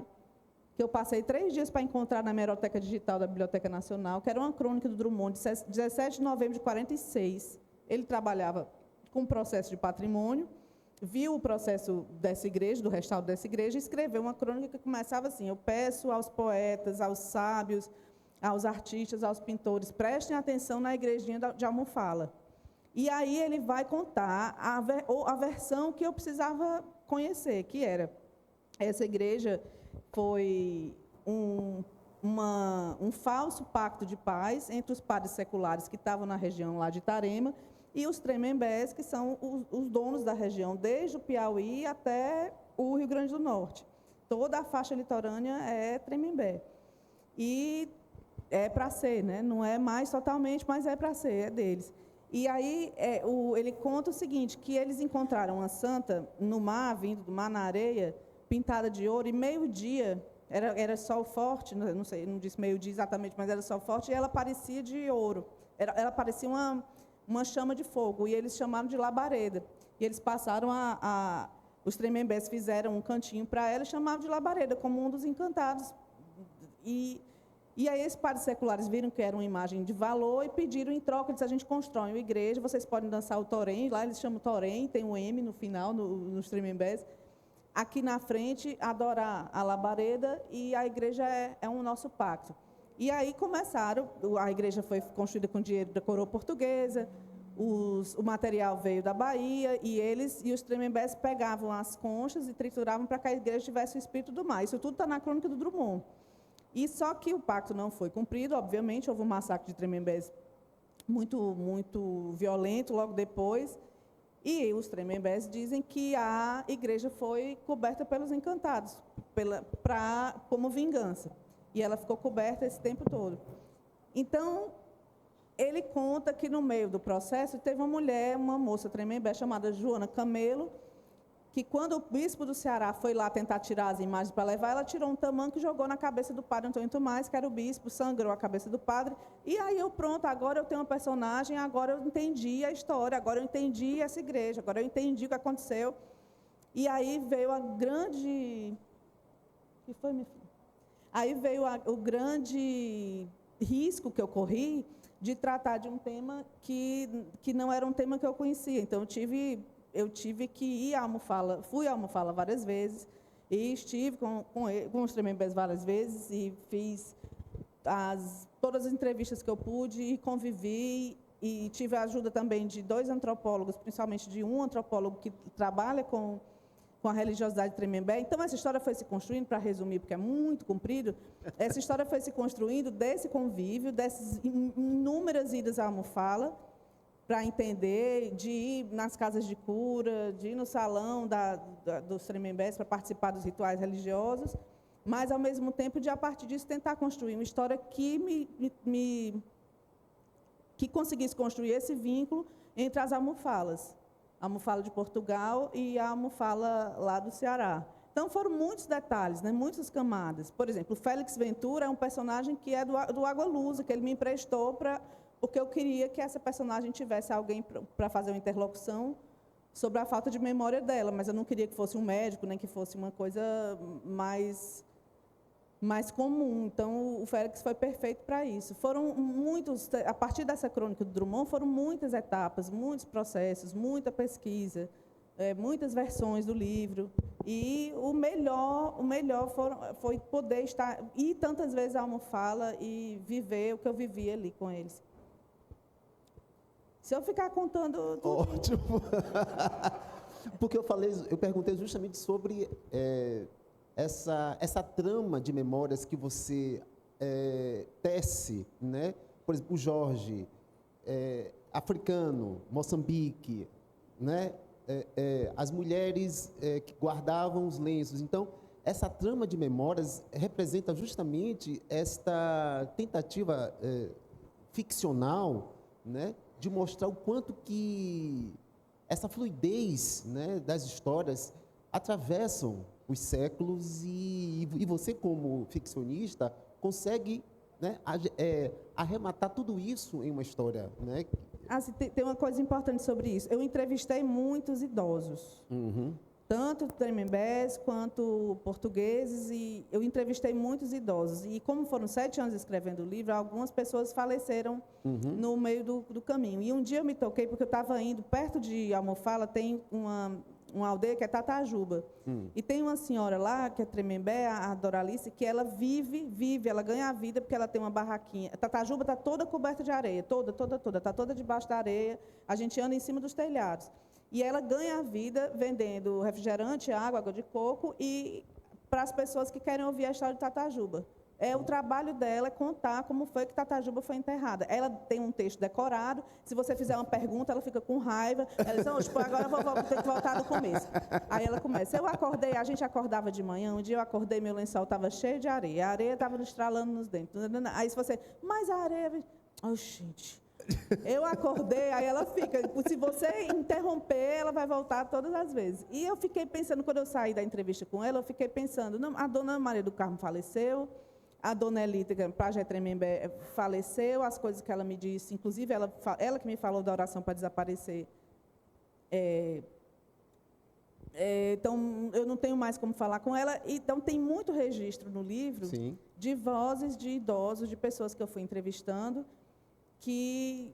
que eu passei 3 dias para encontrar na hemeroteca digital da Biblioteca Nacional, que era uma crônica do Drummond, de 17 de novembro de 46. Ele trabalhava com processo de patrimônio, viu o processo dessa igreja, do restauro dessa igreja, e escreveu uma crônica que começava assim: eu peço aos poetas, aos sábios, aos artistas, aos pintores, prestem atenção na igrejinha de Almofala. E aí ele vai contar a versão que eu precisava conhecer, que era: essa igreja foi um falso pacto de paz entre os padres seculares que estavam na região lá de Itarema e os Tremembés, que são os donos da região, desde o Piauí até o Rio Grande do Norte. Toda a faixa litorânea é Tremembé. E é para ser, né? Não é mais totalmente, mas é para ser, é deles. E aí ele conta o seguinte, que eles encontraram uma santa no mar, vindo do mar, na areia, pintada de ouro, e meio-dia, era sol forte, não sei, não disse meio-dia exatamente, mas era sol forte, e ela parecia de ouro. Ela parecia uma chama de fogo, e eles chamaram de labareda. E eles passaram os Tremembés fizeram um cantinho para ela e chamavam de labareda, como um dos encantados. E aí esses padres seculares viram que era uma imagem de valor e pediram em troca, disseram: a gente constrói uma igreja, vocês podem dançar o torém, lá eles chamam torém, tem um M no final, nos Tremembés. Aqui na frente, adorar a labareda, e a igreja é um nosso pacto. E aí começaram, a igreja foi construída com dinheiro da coroa portuguesa, o material veio da Bahia, e os Tremembés pegavam as conchas e trituravam para que a igreja tivesse o espírito do mar. Isso tudo está na crônica do Drummond. E só que o pacto não foi cumprido, obviamente, houve um massacre de Tremembés muito, muito violento logo depois, e os Tremembés dizem que a igreja foi coberta pelos encantados, como vingança. E ela ficou coberta esse tempo todo. Então, ele conta que, no meio do processo, teve uma moça Tremembé chamada Joana Camelo, que quando o bispo do Ceará foi lá tentar tirar as imagens para levar, ela tirou um tamanco e jogou na cabeça do padre Antônio Tomás, que era o bispo, sangrou a cabeça do padre. E aí pronto, agora eu tenho uma personagem, agora eu entendi a história, agora eu entendi essa igreja, agora eu entendi o que aconteceu. E aí veio a grande... O que foi, minha filha? Aí veio o grande risco que eu corri de tratar de um tema que não era um tema que eu conhecia. Então, eu tive que ir à Almofala, fui à Almofala várias vezes, e estive com os Tremembés várias vezes, e fiz todas as entrevistas que eu pude, e convivi, e tive a ajuda também de 2 antropólogos, principalmente de um antropólogo que trabalha com a religiosidade Tremembé. Então, essa história foi se construindo, para resumir, porque é muito comprido, essa história foi se construindo desse convívio, dessas inúmeras idas à Almofala, para entender, de ir nas casas de cura, de ir no salão dos Tremembés para participar dos rituais religiosos, mas, ao mesmo tempo, de, a partir disso, tentar construir uma história que que conseguisse construir esse vínculo entre as almofalas. A Almofala de Portugal e a Almofala lá do Ceará. Então, foram muitos detalhes, né, muitas camadas. Por exemplo, o Félix Ventura é um personagem que é do Água Lusa, que ele me emprestou porque eu queria que essa personagem tivesse alguém para fazer uma interlocução sobre a falta de memória dela, mas eu não queria que fosse um médico, nem que fosse uma coisa mais comum. Então, o Félix foi perfeito para isso. Foram muitos, a partir dessa crônica do Drummond, foram muitas etapas, muitos processos, muita pesquisa, muitas versões do livro. E o melhor foi poder ir tantas vezes à Almofala e viver o que eu vivi ali com eles. Se eu ficar contando tudo... Ótimo. Porque eu perguntei justamente sobre essa trama de memórias que você tece, né? Por exemplo, o Jorge, africano, Moçambique, né? As mulheres que guardavam os lenços. Então, essa trama de memórias representa justamente esta tentativa ficcional, né? De mostrar o quanto que essa fluidez, né, das histórias atravessam os séculos e você, como ficcionista, consegue, né, arrematar tudo isso em uma história, né? Assim, tem uma coisa importante sobre isso. Eu entrevistei muitos idosos, tanto Tremembés quanto portugueses, e eu entrevistei muitos idosos. E como foram 7 anos escrevendo o livro, algumas pessoas faleceram no meio do caminho. E um dia eu me toquei, porque eu estava indo, perto de Almofala, tem uma aldeia que é Tatajuba. E tem uma senhora lá, que é Tremembé, a Doralice, que ela vive, ela ganha a vida porque ela tem uma barraquinha. Tatajuba está toda coberta de areia, toda, está toda debaixo da areia. A gente anda em cima dos telhados. E ela ganha a vida vendendo refrigerante, água de coco, e para as pessoas que querem ouvir a história de Tatajuba. O trabalho dela é contar como foi que Tatajuba foi enterrada. Ela tem um texto decorado. Se você fizer uma pergunta, ela fica com raiva. Ela diz, agora eu vou ter que voltar do começo. Aí ela começa. Eu acordei, a gente acordava de manhã, um dia eu acordei, meu lençol estava cheio de areia. A areia estava estralando nos dentes. Aí se você, mas a areia... Oh, gente... Eu acordei, aí ela fica, se você interromper, ela vai voltar todas as vezes. E eu fiquei pensando, quando eu saí da entrevista com ela, eu fiquei pensando, não, a dona Maria do Carmo faleceu, a dona Elita, Pajé Tremembé, faleceu, as coisas que ela me disse, inclusive ela que me falou da oração para desaparecer. Então, eu não tenho mais como falar com ela. Então, tem muito registro no livro de vozes de idosos, de pessoas que eu fui entrevistando, que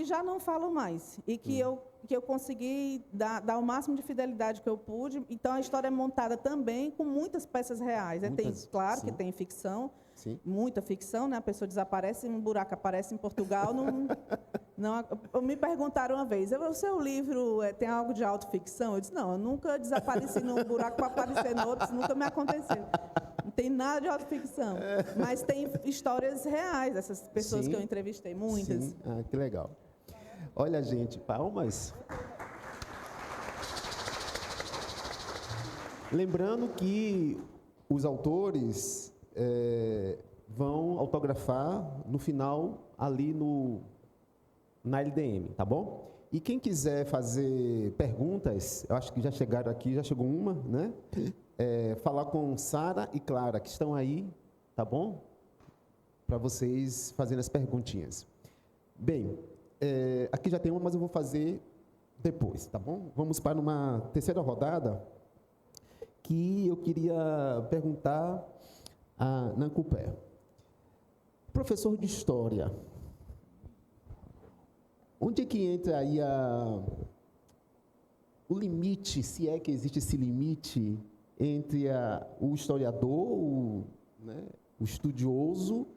já não falam mais, e que eu consegui dar o máximo de fidelidade que eu pude. Então, a história é montada também com muitas peças reais. Claro que tem ficção, muita ficção, né? A pessoa desaparece, um buraco aparece em Portugal. Me perguntaram uma vez, o seu livro tem algo de autoficção? Eu disse, não, eu nunca desapareci num buraco para aparecer no outro, isso nunca me aconteceu. Não tem nada de autoficção, mas tem histórias reais dessas pessoas que eu entrevistei, muitas. Sim. Ah, que legal. Olha, gente, palmas. Lembrando que os autores vão autografar no final ali na LDM, tá bom? E quem quiser fazer perguntas, eu acho que já chegaram aqui, já chegou uma, né? Falar com Sara e Clara, que estão aí, tá bom? Para vocês fazerem as perguntinhas. Bem, aqui já tem uma, mas eu vou fazer depois, tá bom? Vamos para uma terceira rodada, que eu queria perguntar a Nancupé. Professor de História, onde é que entra aí o limite, se é que existe esse limite, entre o historiador, né, o estudioso,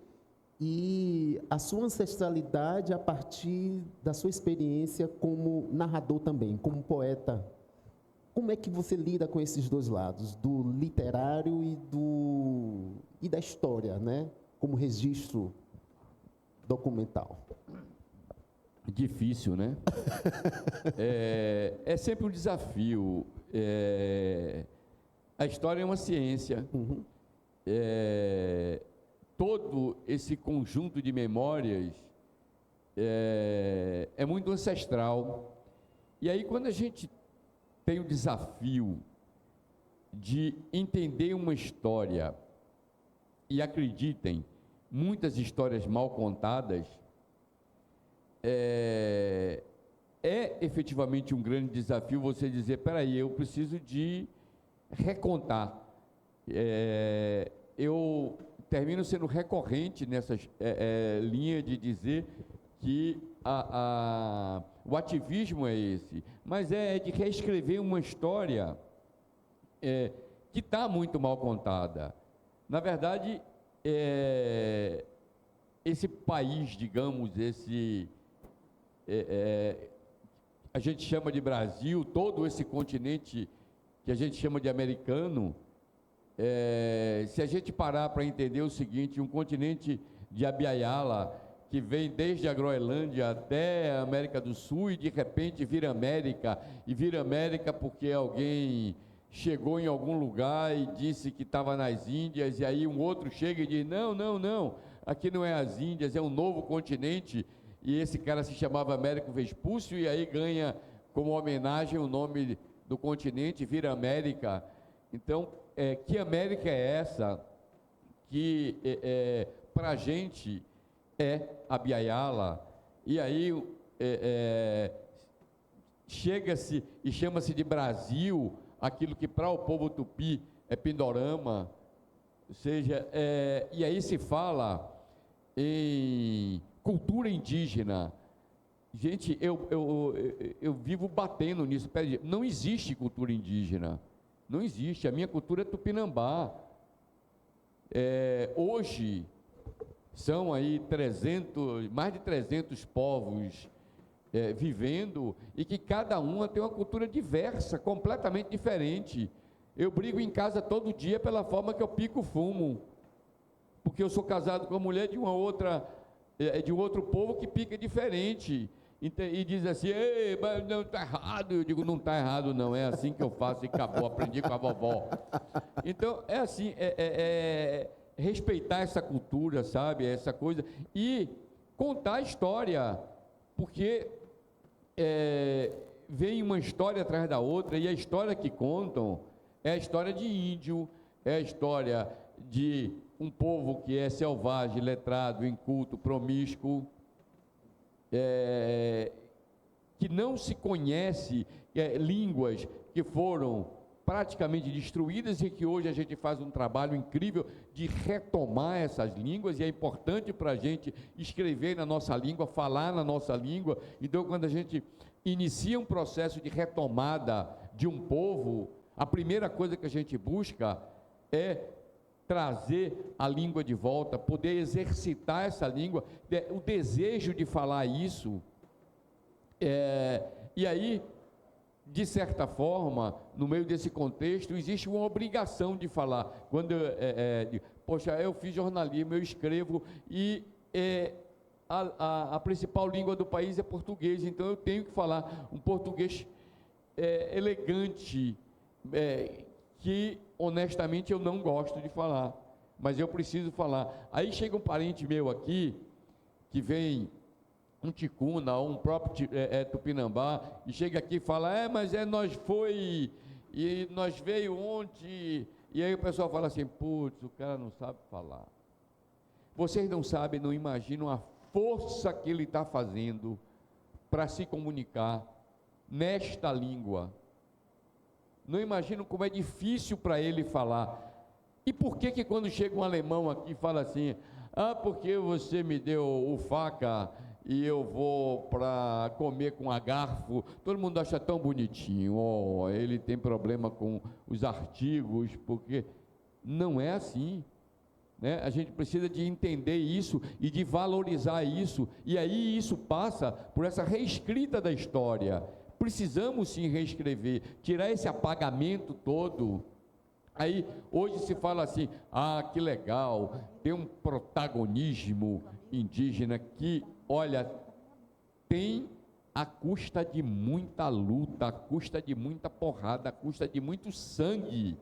e a sua ancestralidade a partir da sua experiência como narrador também, como poeta? Como é que você lida com esses dois lados, do literário e da história, né, como registro documental? Difícil, né? É sempre um desafio. A história é uma ciência. Uhum. Todo esse conjunto de memórias é muito ancestral. E aí, quando a gente tem o desafio de entender uma história, e acreditem, muitas histórias mal contadas, é efetivamente um grande desafio você dizer, peraí, eu preciso de recontar. Eu termino sendo recorrente nessa linha de dizer que o ativismo é esse, mas é de reescrever uma história que está muito mal contada. Na verdade, esse país, digamos, a gente chama de Brasil, todo esse continente que a gente chama de americano, se a gente parar para entender o seguinte, um continente de Abiyala, que vem desde a Groenlândia até a América do Sul e de repente vira América, e vira América porque alguém chegou em algum lugar e disse que estava nas Índias, e aí um outro chega e diz, não, aqui não é as Índias, é um novo continente, e esse cara se chamava Américo Vespúcio, e aí ganha como homenagem o nome do continente, vira América. Então, que América é essa que para a gente é Abiyala? E aí chega-se e chama-se de Brasil aquilo que para o povo tupi é Pindorama, ou seja, e aí se fala em cultura indígena. Gente, eu vivo batendo nisso. Não existe cultura indígena. Não existe. A minha cultura é tupinambá. Hoje, são aí mais de 300 povos vivendo, e que cada uma tem uma cultura diversa, completamente diferente. Eu brigo em casa todo dia pela forma que eu pico fumo, porque eu sou casado com uma mulher de de um outro povo que pica diferente, e diz assim, ei, mas não está errado. Eu digo, não está errado não, é assim que eu faço e acabou, aprendi com a vovó. Então, é assim, respeitar essa cultura, sabe, essa coisa, e contar a história, porque vem uma história atrás da outra, e a história que contam é a história de índio, é a história de um povo que é selvagem, letrado, inculto, promíscuo, que não se conhece, línguas que foram praticamente destruídas, e que hoje a gente faz um trabalho incrível de retomar essas línguas, e é importante para a gente escrever na nossa língua, falar na nossa língua. Então, quando a gente inicia um processo de retomada de um povo, a primeira coisa que a gente busca é trazer a língua de volta, poder exercitar essa língua, o desejo de falar isso, e aí, de certa forma, no meio desse contexto, existe uma obrigação de falar. Quando poxa, eu fiz jornalismo, eu escrevo, e a principal língua do país é português, então eu tenho que falar um português elegante, que honestamente eu não gosto de falar, mas eu preciso falar. Aí chega um parente meu aqui, que vem um ticuna ou um próprio tupinambá, e chega aqui e fala, mas nós foi, e nós veio ontem, e aí o pessoal fala assim, putz, o cara não sabe falar. Vocês não sabem, não imaginam a força que ele está fazendo para se comunicar nesta língua. Não imaginam como é difícil para ele falar. E por que quando chega um alemão aqui e fala assim, porque você me deu o faca e eu vou para comer com a garfo, todo mundo acha tão bonitinho, ele tem problema com os artigos, porque não é assim, né? A gente precisa de entender isso e de valorizar isso, e aí isso passa por essa reescrita da história. Precisamos sim reescrever, tirar esse apagamento todo. Aí hoje se fala assim, que legal, tem um protagonismo indígena que, olha, tem à custa de muita luta, à custa de muita porrada, à custa de muito sangue.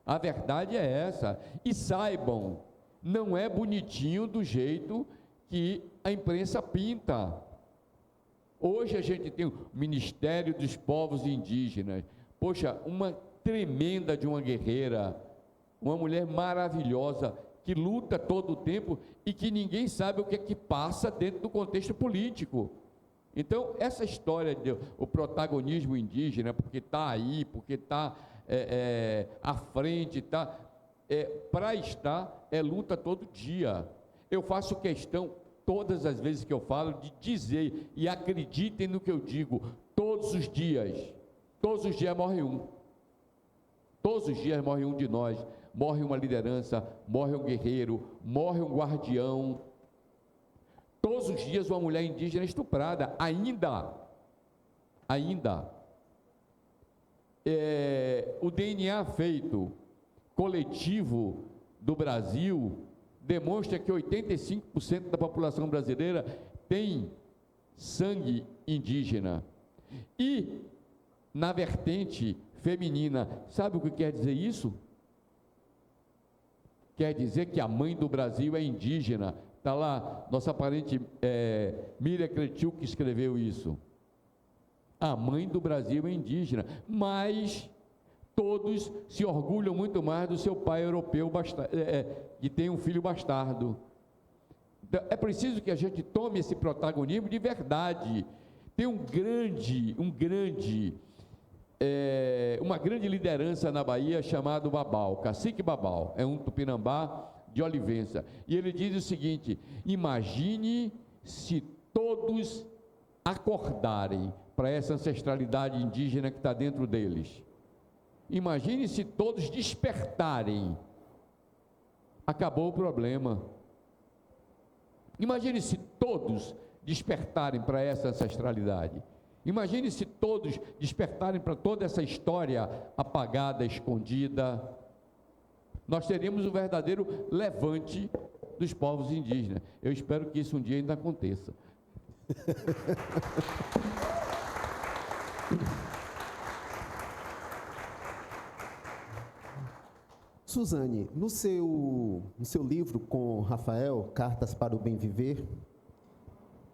A verdade é essa. E saibam, não é bonitinho do jeito que a imprensa pinta. Hoje a gente tem o Ministério dos Povos Indígenas. Poxa, uma tremenda de uma guerreira, uma mulher maravilhosa, que luta todo o tempo e que ninguém sabe o que é que passa dentro do contexto político. Então, essa história do protagonismo indígena, porque está aí, porque está à frente, para estar, é luta todo dia. Eu faço questão, todas as vezes que eu falo, de dizer, e acreditem no que eu digo, todos os dias morre um. Todos os dias morre um de nós, morre uma liderança, morre um guerreiro, morre um guardião. Todos os dias uma mulher indígena é estuprada, ainda. O DNA feito coletivo do Brasil demonstra que 85% da população brasileira tem sangue indígena. E na vertente feminina, sabe o que quer dizer isso? Quer dizer que a mãe do Brasil é indígena. Está lá, nossa parente Miriam Cretil que escreveu isso. A mãe do Brasil é indígena, mas todos se orgulham muito mais do seu pai europeu, que tem um filho bastardo. Então, é preciso que a gente tome esse protagonismo de verdade. Tem uma grande liderança na Bahia chamado Babau, Cacique Babau, é um tupinambá de Olivença, e ele diz o seguinte: imagine se todos acordarem para essa ancestralidade indígena que está dentro deles, imagine se todos despertarem, acabou o problema. Imagine se todos despertarem para essa ancestralidade. Imagine se todos despertarem para toda essa história apagada, escondida. Nós teríamos o verdadeiro levante dos povos indígenas. Eu espero que isso um dia ainda aconteça. Suzane, no seu livro com Rafael, Cartas para o Bem Viver,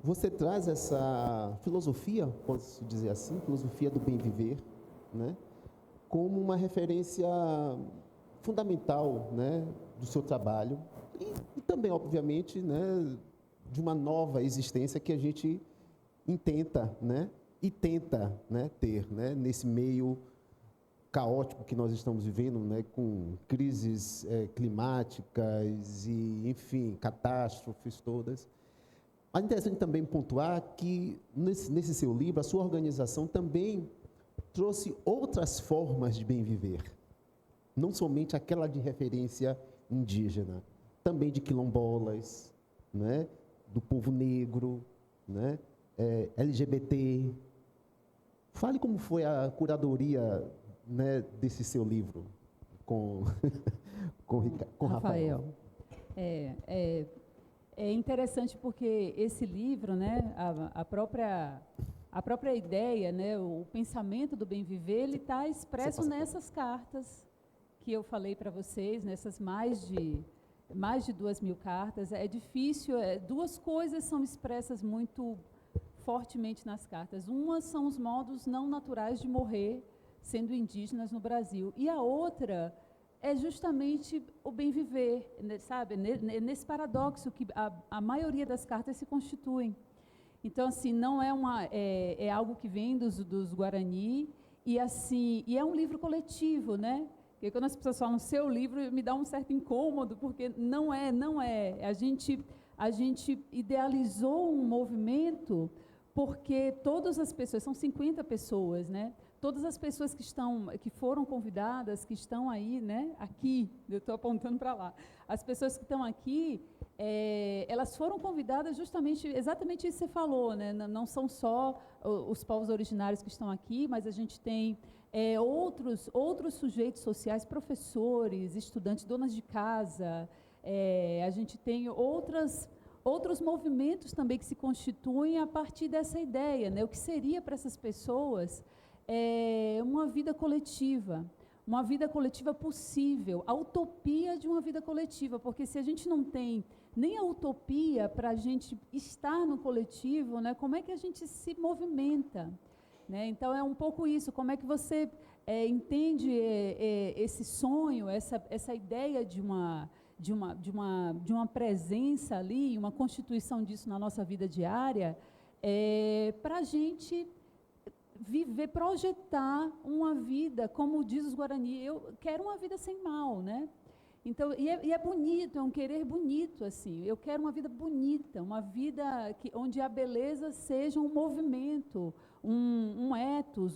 você traz essa filosofia, posso dizer assim, filosofia do bem viver, né, como uma referência fundamental, né, do seu trabalho e também, obviamente, né, de uma nova existência que a gente intenta, né, e tenta, né, ter, né, nesse meio caótico que nós estamos vivendo, né, com crises climáticas e, enfim, catástrofes todas. Mas é interessante também pontuar que, nesse seu livro, a sua organização também trouxe outras formas de bem viver. Não somente aquela de referência indígena, também de quilombolas, né, do povo negro, né, LGBT. Fale como foi a curadoria, né, desse seu livro com Rafael. É interessante porque esse livro, né, a própria ideia, né, o pensamento do bem viver, ele está expresso nessas cartas que eu falei para vocês, nessas mais de 2.000 cartas. É difícil, duas coisas são expressas muito fortemente nas cartas. Uma são os modos não naturais de morrer sendo indígenas no Brasil. E a outra é justamente o bem viver, sabe? Nesse paradoxo que a maioria das cartas se constituem. Então, assim, não é algo que vem dos Guarani, e assim, e é um livro coletivo, né? Porque quando as pessoas falam seu livro, me dá um certo incômodo, porque não é. A gente idealizou um movimento porque todas as pessoas, são 50 pessoas, né? Todas as pessoas que foram convidadas, que estão aí, né? Aqui, eu estou apontando para lá. As pessoas que estão aqui, elas foram convidadas exatamente isso que você falou, né? Não são só os povos originários que estão aqui, mas a gente tem outros sujeitos sociais, professores, estudantes, donas de casa, a gente tem outros movimentos também que se constituem a partir dessa ideia, né? O que seria para essas pessoas uma vida coletiva possível, a utopia de uma vida coletiva, porque se a gente não tem nem a utopia para a gente estar no coletivo, né, como é que a gente se movimenta? Né? Então, é um pouco isso, como é que você entende esse sonho, essa ideia de uma presença ali, uma constituição disso na nossa vida diária, para a gente viver, projetar uma vida, como diz os Guarani, eu quero uma vida sem mal, né? Então, e é bonito, é um querer bonito, assim, eu quero uma vida bonita, uma vida onde a beleza seja um movimento, um ethos,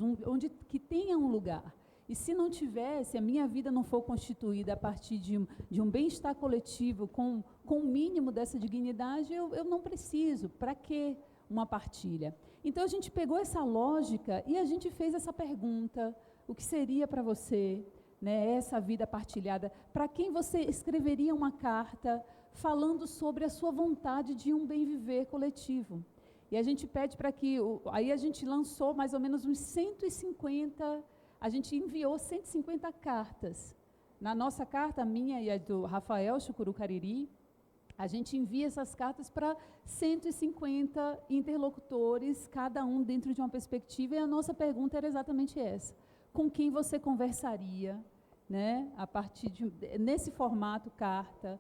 que tenha um lugar. E se não tiver, se a minha vida não for constituída a partir de um bem-estar coletivo, com o mínimo dessa dignidade, eu não preciso. Para quê uma partilha? Então, a gente pegou essa lógica e a gente fez essa pergunta: o que seria para você, né, essa vida partilhada? Para quem você escreveria uma carta falando sobre a sua vontade de um bem-viver coletivo? E a gente pede para que... Aí a gente lançou mais ou menos uns 150... A gente enviou 150 cartas. Na nossa carta, a minha e a do Rafael Chucuru Cariri, a gente envia essas cartas para 150 interlocutores, cada um dentro de uma perspectiva, e a nossa pergunta era exatamente essa: com quem você conversaria, né, a partir nesse formato carta,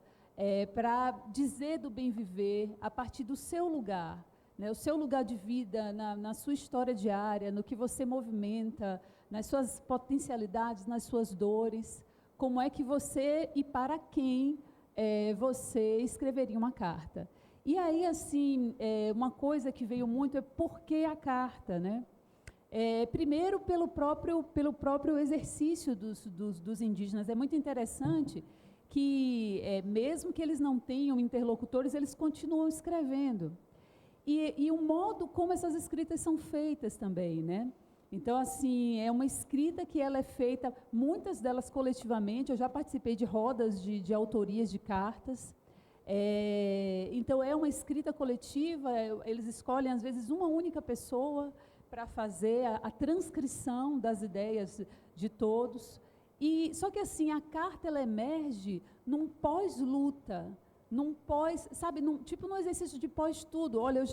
para dizer do bem viver a partir do seu lugar, né, o seu lugar de vida, na sua história diária, no que você movimenta, nas suas potencialidades, nas suas dores, como é que você e para quem você escreveria uma carta. E aí, assim, uma coisa que veio muito é por que a carta, né? Primeiro, pelo próprio exercício dos indígenas. É muito interessante que, mesmo que eles não tenham interlocutores, eles continuam escrevendo. E o modo como essas escritas são feitas também, né? Então, assim, é uma escrita que ela é feita, muitas delas coletivamente. Eu já participei de rodas de autorias de cartas. Então, é uma escrita coletiva. Eles escolhem, às vezes, uma única pessoa para fazer a transcrição das ideias de todos. Só que, assim, a carta ela emerge num pós-luta, sabe, tipo no exercício de pós-tudo. Olha,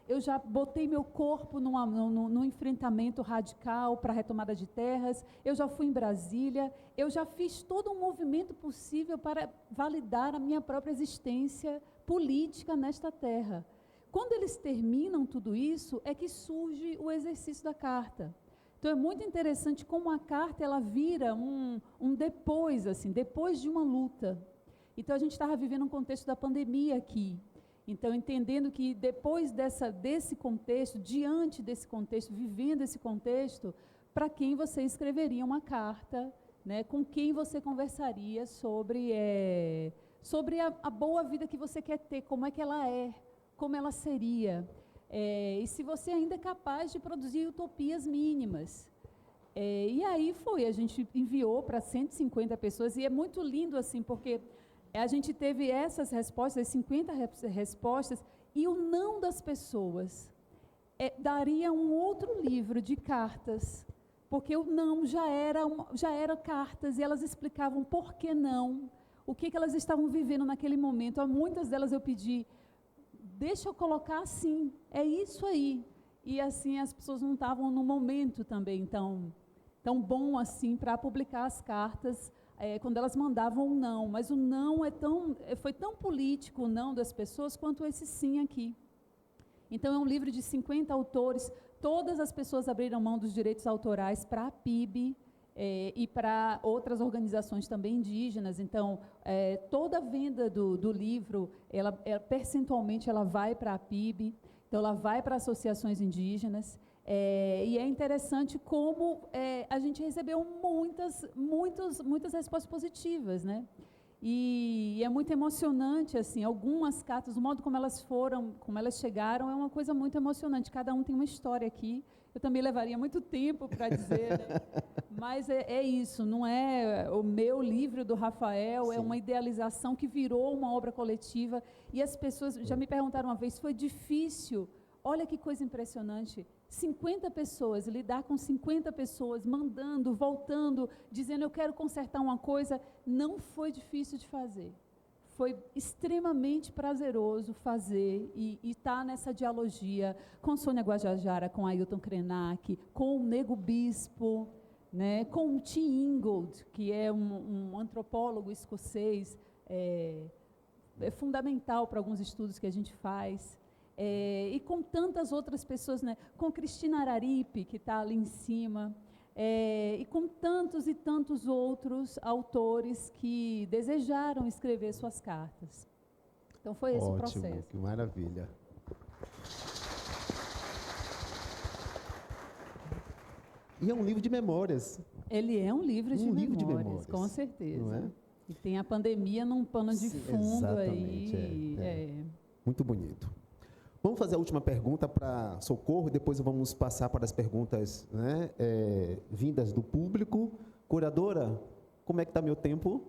eu já botei meu corpo num enfrentamento radical para a retomada de terras, eu já fui em Brasília, eu já fiz todo um movimento possível para validar a minha própria existência política nesta terra. Quando eles terminam tudo isso, é que surge o exercício da carta. Então, é muito interessante como a carta ela vira um depois, assim, depois de uma luta. Então, a gente estava vivendo um contexto da pandemia aqui. Então, entendendo que depois desse contexto, diante desse contexto, vivendo esse contexto, para quem você escreveria uma carta, né, com quem você conversaria sobre a boa vida que você quer ter, como é que ela é, como ela seria. E se você ainda é capaz de produzir utopias mínimas. E aí a gente enviou para 150 pessoas, e é muito lindo assim, porque a gente teve essas respostas, as 50 respostas, e o não das pessoas daria um outro livro de cartas, porque o não já era cartas, e elas explicavam por que não, o que elas estavam vivendo naquele momento. A muitas delas eu pedi: deixa eu colocar assim, é isso aí. e assim as pessoas não estavam no momento também tão bom assim para publicar as cartas quando elas mandavam um não, mas o não foi tão político o não das pessoas quanto esse sim aqui. Então é um livro de 50 autores, todas as pessoas abriram mão dos direitos autorais para a PIB e para outras organizações também indígenas. Então toda a venda do livro, percentualmente ela vai para a PIB, então ela vai para associações indígenas. E é interessante como a gente recebeu muitas respostas positivas, né? E é muito emocionante, assim, algumas cartas, o modo como elas foram, como elas chegaram, é uma coisa muito emocionante. Cada um tem uma história aqui. Eu também levaria muito tempo para dizer, né? Mas é isso, não é o meu livro do Rafael, é uma idealização que virou uma obra coletiva. E as pessoas já me perguntaram uma vez, foi difícil? Olha que coisa impressionante. 50 pessoas, lidar com 50 pessoas, mandando, voltando, dizendo eu quero consertar uma coisa, não foi difícil de fazer. Foi extremamente prazeroso fazer e estar nessa dialogia com Sônia Guajajara, com Ailton Krenak, com o Nego Bispo, né, com o Tim Ingold, que é um antropólogo escocês, é fundamental para alguns estudos que a gente faz. E com tantas outras pessoas, né? Com Cristina Araripe, que está ali em cima, e com tantos e tantos outros autores que desejaram escrever suas cartas. Então, foi esse o processo. Que maravilha. E é um livro de memórias. Ele é um livro de memórias, com certeza. Não é? E tem a pandemia num pano de fundo aí. Muito bonito. Vamos fazer a última pergunta para Socorro, depois vamos passar para as perguntas, né, vindas do público. Curadora, como é que está meu tempo?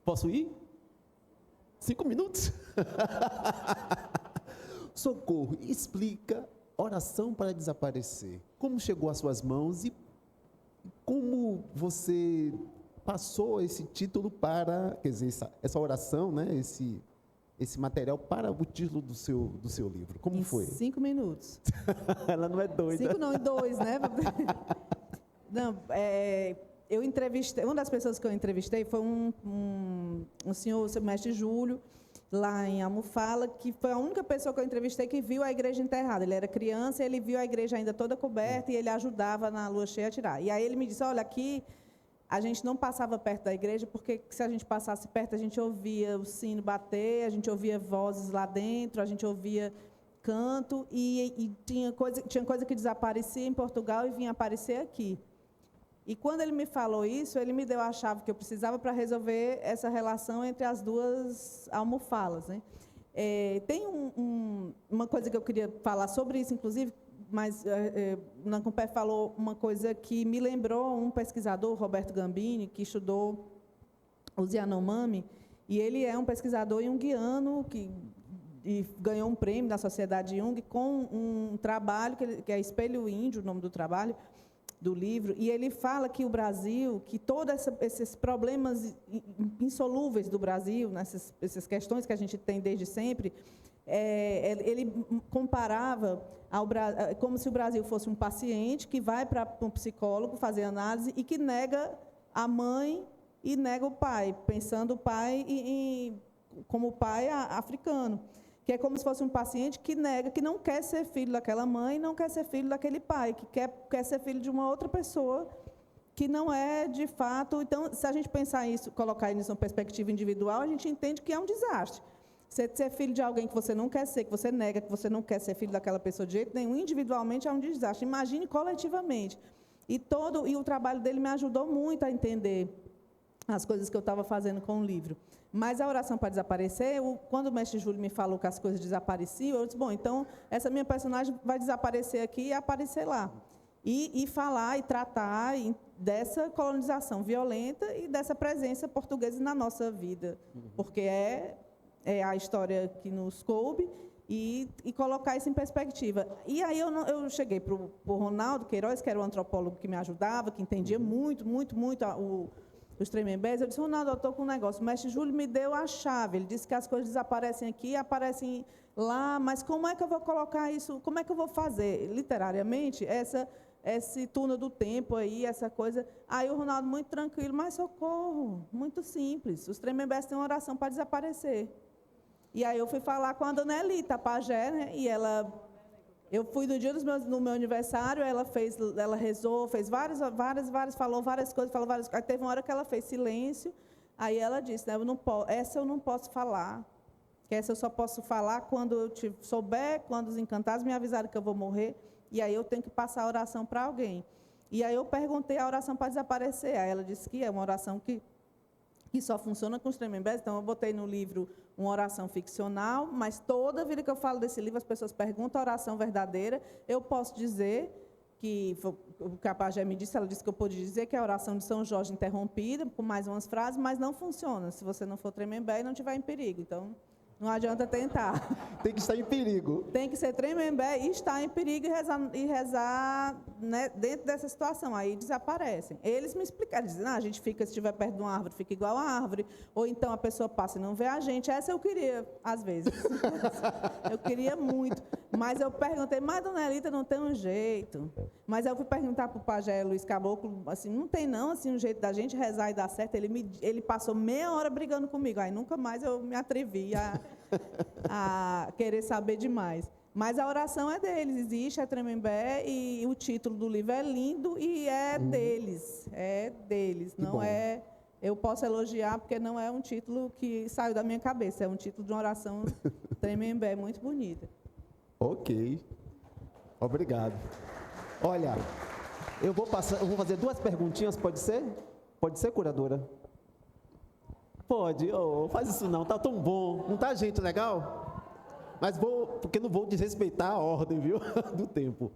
Posso ir? 5 minutos? Socorro, explica oração para desaparecer. Como chegou às suas mãos e como você passou esse título para, quer dizer, essa oração, né, esse material para o título do seu livro. Como foi? 5 minutos. Ela não é doida. 5 não, em 2, né? Não, eu entrevistei, uma das pessoas que eu entrevistei foi um senhor, o mestre Júlio, lá em Almofala, que foi a única pessoa que eu entrevistei que viu a igreja enterrada. Ele era criança, ele viu a igreja ainda toda coberta e ele ajudava na lua cheia a tirar. E aí ele me disse, olha, aqui a gente não passava perto da igreja, porque se a gente passasse perto, a gente ouvia o sino bater, a gente ouvia vozes lá dentro, a gente ouvia canto, e tinha coisa que desaparecia em Portugal e vinha aparecer aqui. E quando ele me falou isso, ele me deu a chave que eu precisava para resolver essa relação entre as duas almofalas, né? Tem uma coisa que eu queria falar sobre isso, inclusive, mas Nancupé falou uma coisa que me lembrou um pesquisador, Roberto Gambini, que estudou os Yanomami, e ele é um pesquisador junguiano e ganhou um prêmio da Sociedade Jung com um trabalho que é Espelho Índio, o nome do trabalho, do livro, e ele fala que o Brasil, que todos esses problemas insolúveis do Brasil, essas questões que a gente tem desde sempre, ele comparava como se o Brasil fosse um paciente que vai para um psicólogo fazer análise e que nega a mãe e nega o pai, pensando o pai como pai africano, que é como se fosse um paciente que nega, que não quer ser filho daquela mãe, não quer ser filho daquele pai, que quer ser filho de uma outra pessoa que não é de fato. Então, se a gente pensar isso, colocar isso numa perspectiva individual, a gente entende que é um desastre. Você ser filho de alguém que você não quer ser, que você nega, que você não quer ser filho daquela pessoa de jeito nenhum, individualmente é um desastre. Imagine coletivamente. E o trabalho dele me ajudou muito a entender as coisas que eu estava fazendo com o livro. Mas a oração para desaparecer, quando o mestre Júlio me falou que as coisas desapareciam, eu disse, bom, então essa minha personagem vai desaparecer aqui e aparecer lá. E falar e tratar dessa colonização violenta e dessa presença portuguesa na nossa vida. Porque é a história que nos coube e colocar isso em perspectiva. E aí eu cheguei para o Ronaldo Queiroz, que era o antropólogo que me ajudava, que entendia muito os Tremembés, eu disse, Ronaldo, eu estou com um negócio. O mestre Júlio me deu a chave. Ele disse que as coisas desaparecem aqui, aparecem lá, mas como é que eu vou colocar isso? Como é que eu vou fazer? Literariamente, esse túnel do tempo aí, essa coisa. Aí o Ronaldo, muito tranquilo, mas socorro, muito simples. Os Tremembés têm uma oração para desaparecer. E aí eu fui falar com a dona Elita, a pajé, né? E ela... Eu fui no dia do meu aniversário, ela rezou, fez várias, falou várias coisas. Aí teve uma hora que ela fez silêncio, aí ela disse, né, essa eu não posso falar, que essa eu só posso falar quando eu souber, quando os encantados me avisaram que eu vou morrer, e aí eu tenho que passar a oração para alguém. E aí eu perguntei a oração para desaparecer, aí ela disse que é uma oração que só funciona com os Tremembés, então eu botei no livro uma oração ficcional, mas toda vida que eu falo desse livro, as pessoas perguntam a oração verdadeira. Eu posso dizer que, o que a pajé me disse, ela disse que eu pude dizer que é a oração de São Jorge interrompida, com mais umas frases, mas não funciona, se você não for Tremembé e não estiver em perigo. Então, não adianta tentar. Tem que estar em perigo. Tem que ser Tremembé e estar em perigo e rezar né, dentro dessa situação. Aí desaparecem. Eles me explicaram, dizem, a gente fica, se estiver perto de uma árvore, fica igual a árvore, ou então a pessoa passa e não vê a gente. Essa eu queria, às vezes. Eu queria muito. Mas eu perguntei, mas dona Elita não tem um jeito. Mas eu fui perguntar para o pajé Luiz Caboclo, assim, não tem não, assim, um jeito da gente rezar e dar certo. Ele passou meia hora brigando comigo. Aí nunca mais eu me atrevi a querer saber demais. Mas a oração é deles, existe, é Tremembé, e o título do livro é lindo e é deles. É deles, não é... Eu posso elogiar porque não é um título que saiu da minha cabeça, é um título de uma oração Tremembé, muito bonita. Ok. Obrigado. Olha, eu vou fazer 2 perguntinhas, pode ser? Pode ser, curadora? Pode. Oh, faz isso não, tá tão bom. Não tá, gente, legal? Mas porque não vou desrespeitar a ordem, viu? Do tempo.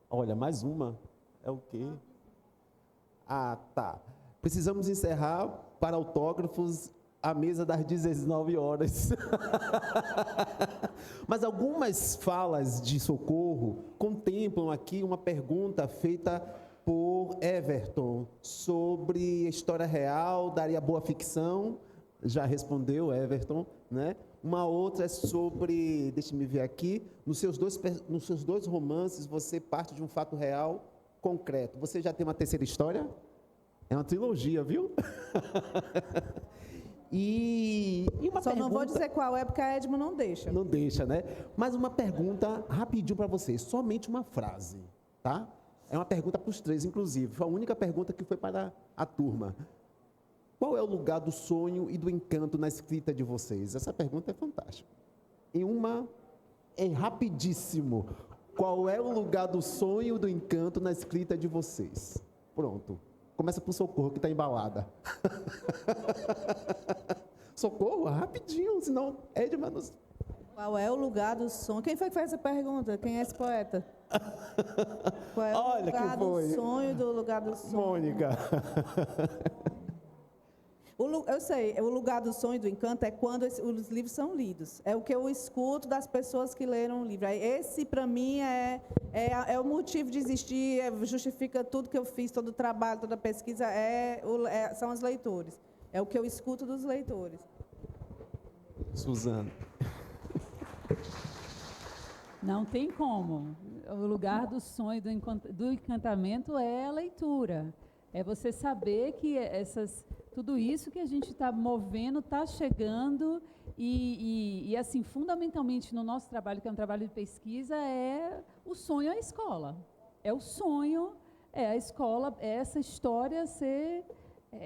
Olha, mais uma. É o quê? Ah, tá. Precisamos encerrar para autógrafos a mesa das 19 horas. Mas algumas falas de Socorro contemplam aqui uma pergunta feita por Everton sobre a história real, daria boa ficção. Já respondeu, Everton, né? Uma outra é sobre, deixa-me ver aqui, nos seus dois romances você parte de um fato real concreto. Você já tem uma terceira história? É uma trilogia, viu? E uma Só pergunta... não vou dizer qual é, porque a Edmo não deixa. Não deixa, né? Mas uma pergunta rapidinho para vocês, somente uma frase, tá? É uma pergunta para os 3, inclusive. Foi a única pergunta que foi para a turma. Qual é o lugar do sonho e do encanto na escrita de vocês? Essa pergunta é fantástica. Rapidíssimo. Qual é o lugar do sonho e do encanto na escrita de vocês? Pronto. Começa por Socorro, que está embalada. Socorro, rapidinho, senão Edma nos... Qual é o lugar do sonho? Quem foi que fez essa pergunta? Quem é esse poeta? Qual é o lugar do sonho do lugar do sonho? Mônica. Eu sei, o lugar do sonho e do encanto é quando os livros são lidos. É o que eu escuto das pessoas que leram o livro. Esse, para mim, é o motivo de existir, justifica tudo que eu fiz, todo o trabalho, toda a pesquisa, são os leitores. É o que eu escuto dos leitores. Suzana. Não tem como. O lugar do sonho, do encantamento é a leitura. É você saber que tudo isso que a gente está movendo está chegando e, assim, fundamentalmente no nosso trabalho, que é um trabalho de pesquisa, o sonho é a escola. É o sonho, é a escola, é essa história ser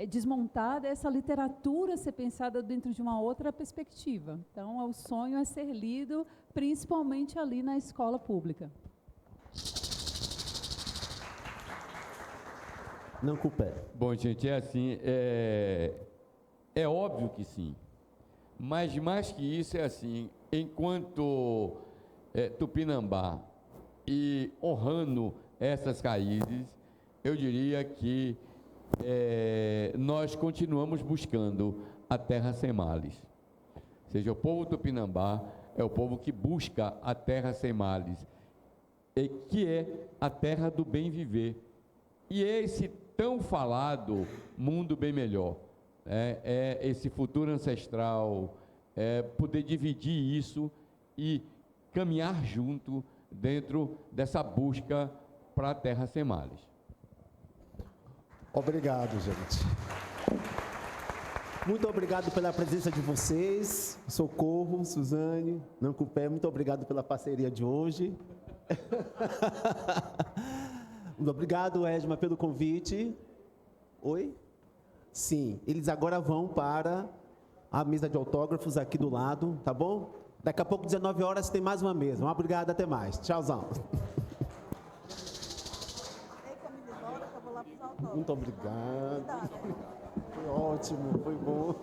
desmontada, essa literatura ser pensada dentro de uma outra perspectiva. Então, o sonho é ser lido principalmente ali na escola pública. Não culpe. Bom, gente, é assim, é óbvio que sim, mas mais que isso é assim, enquanto Tupinambá e honrando essas raízes, eu diria que nós continuamos buscando a terra sem males. Ou seja, o povo Tupinambá é o povo que busca a terra sem males, que é a terra do bem viver. E esse tão falado mundo bem melhor, é esse futuro ancestral, poder dividir isso e caminhar junto dentro dessa busca para a Terra Sem Males. Obrigado, gente. Muito obrigado pela presença de vocês. Socorro, Suzane, Nancupé, muito obrigado pela parceria de hoje. Muito obrigado, Edma, pelo convite. Oi? Sim, eles agora vão para a mesa de autógrafos aqui do lado, tá bom? Daqui a pouco, 19 horas, tem mais uma mesa. Obrigado, até mais. Tchauzão. Muito obrigado. Foi ótimo, foi bom.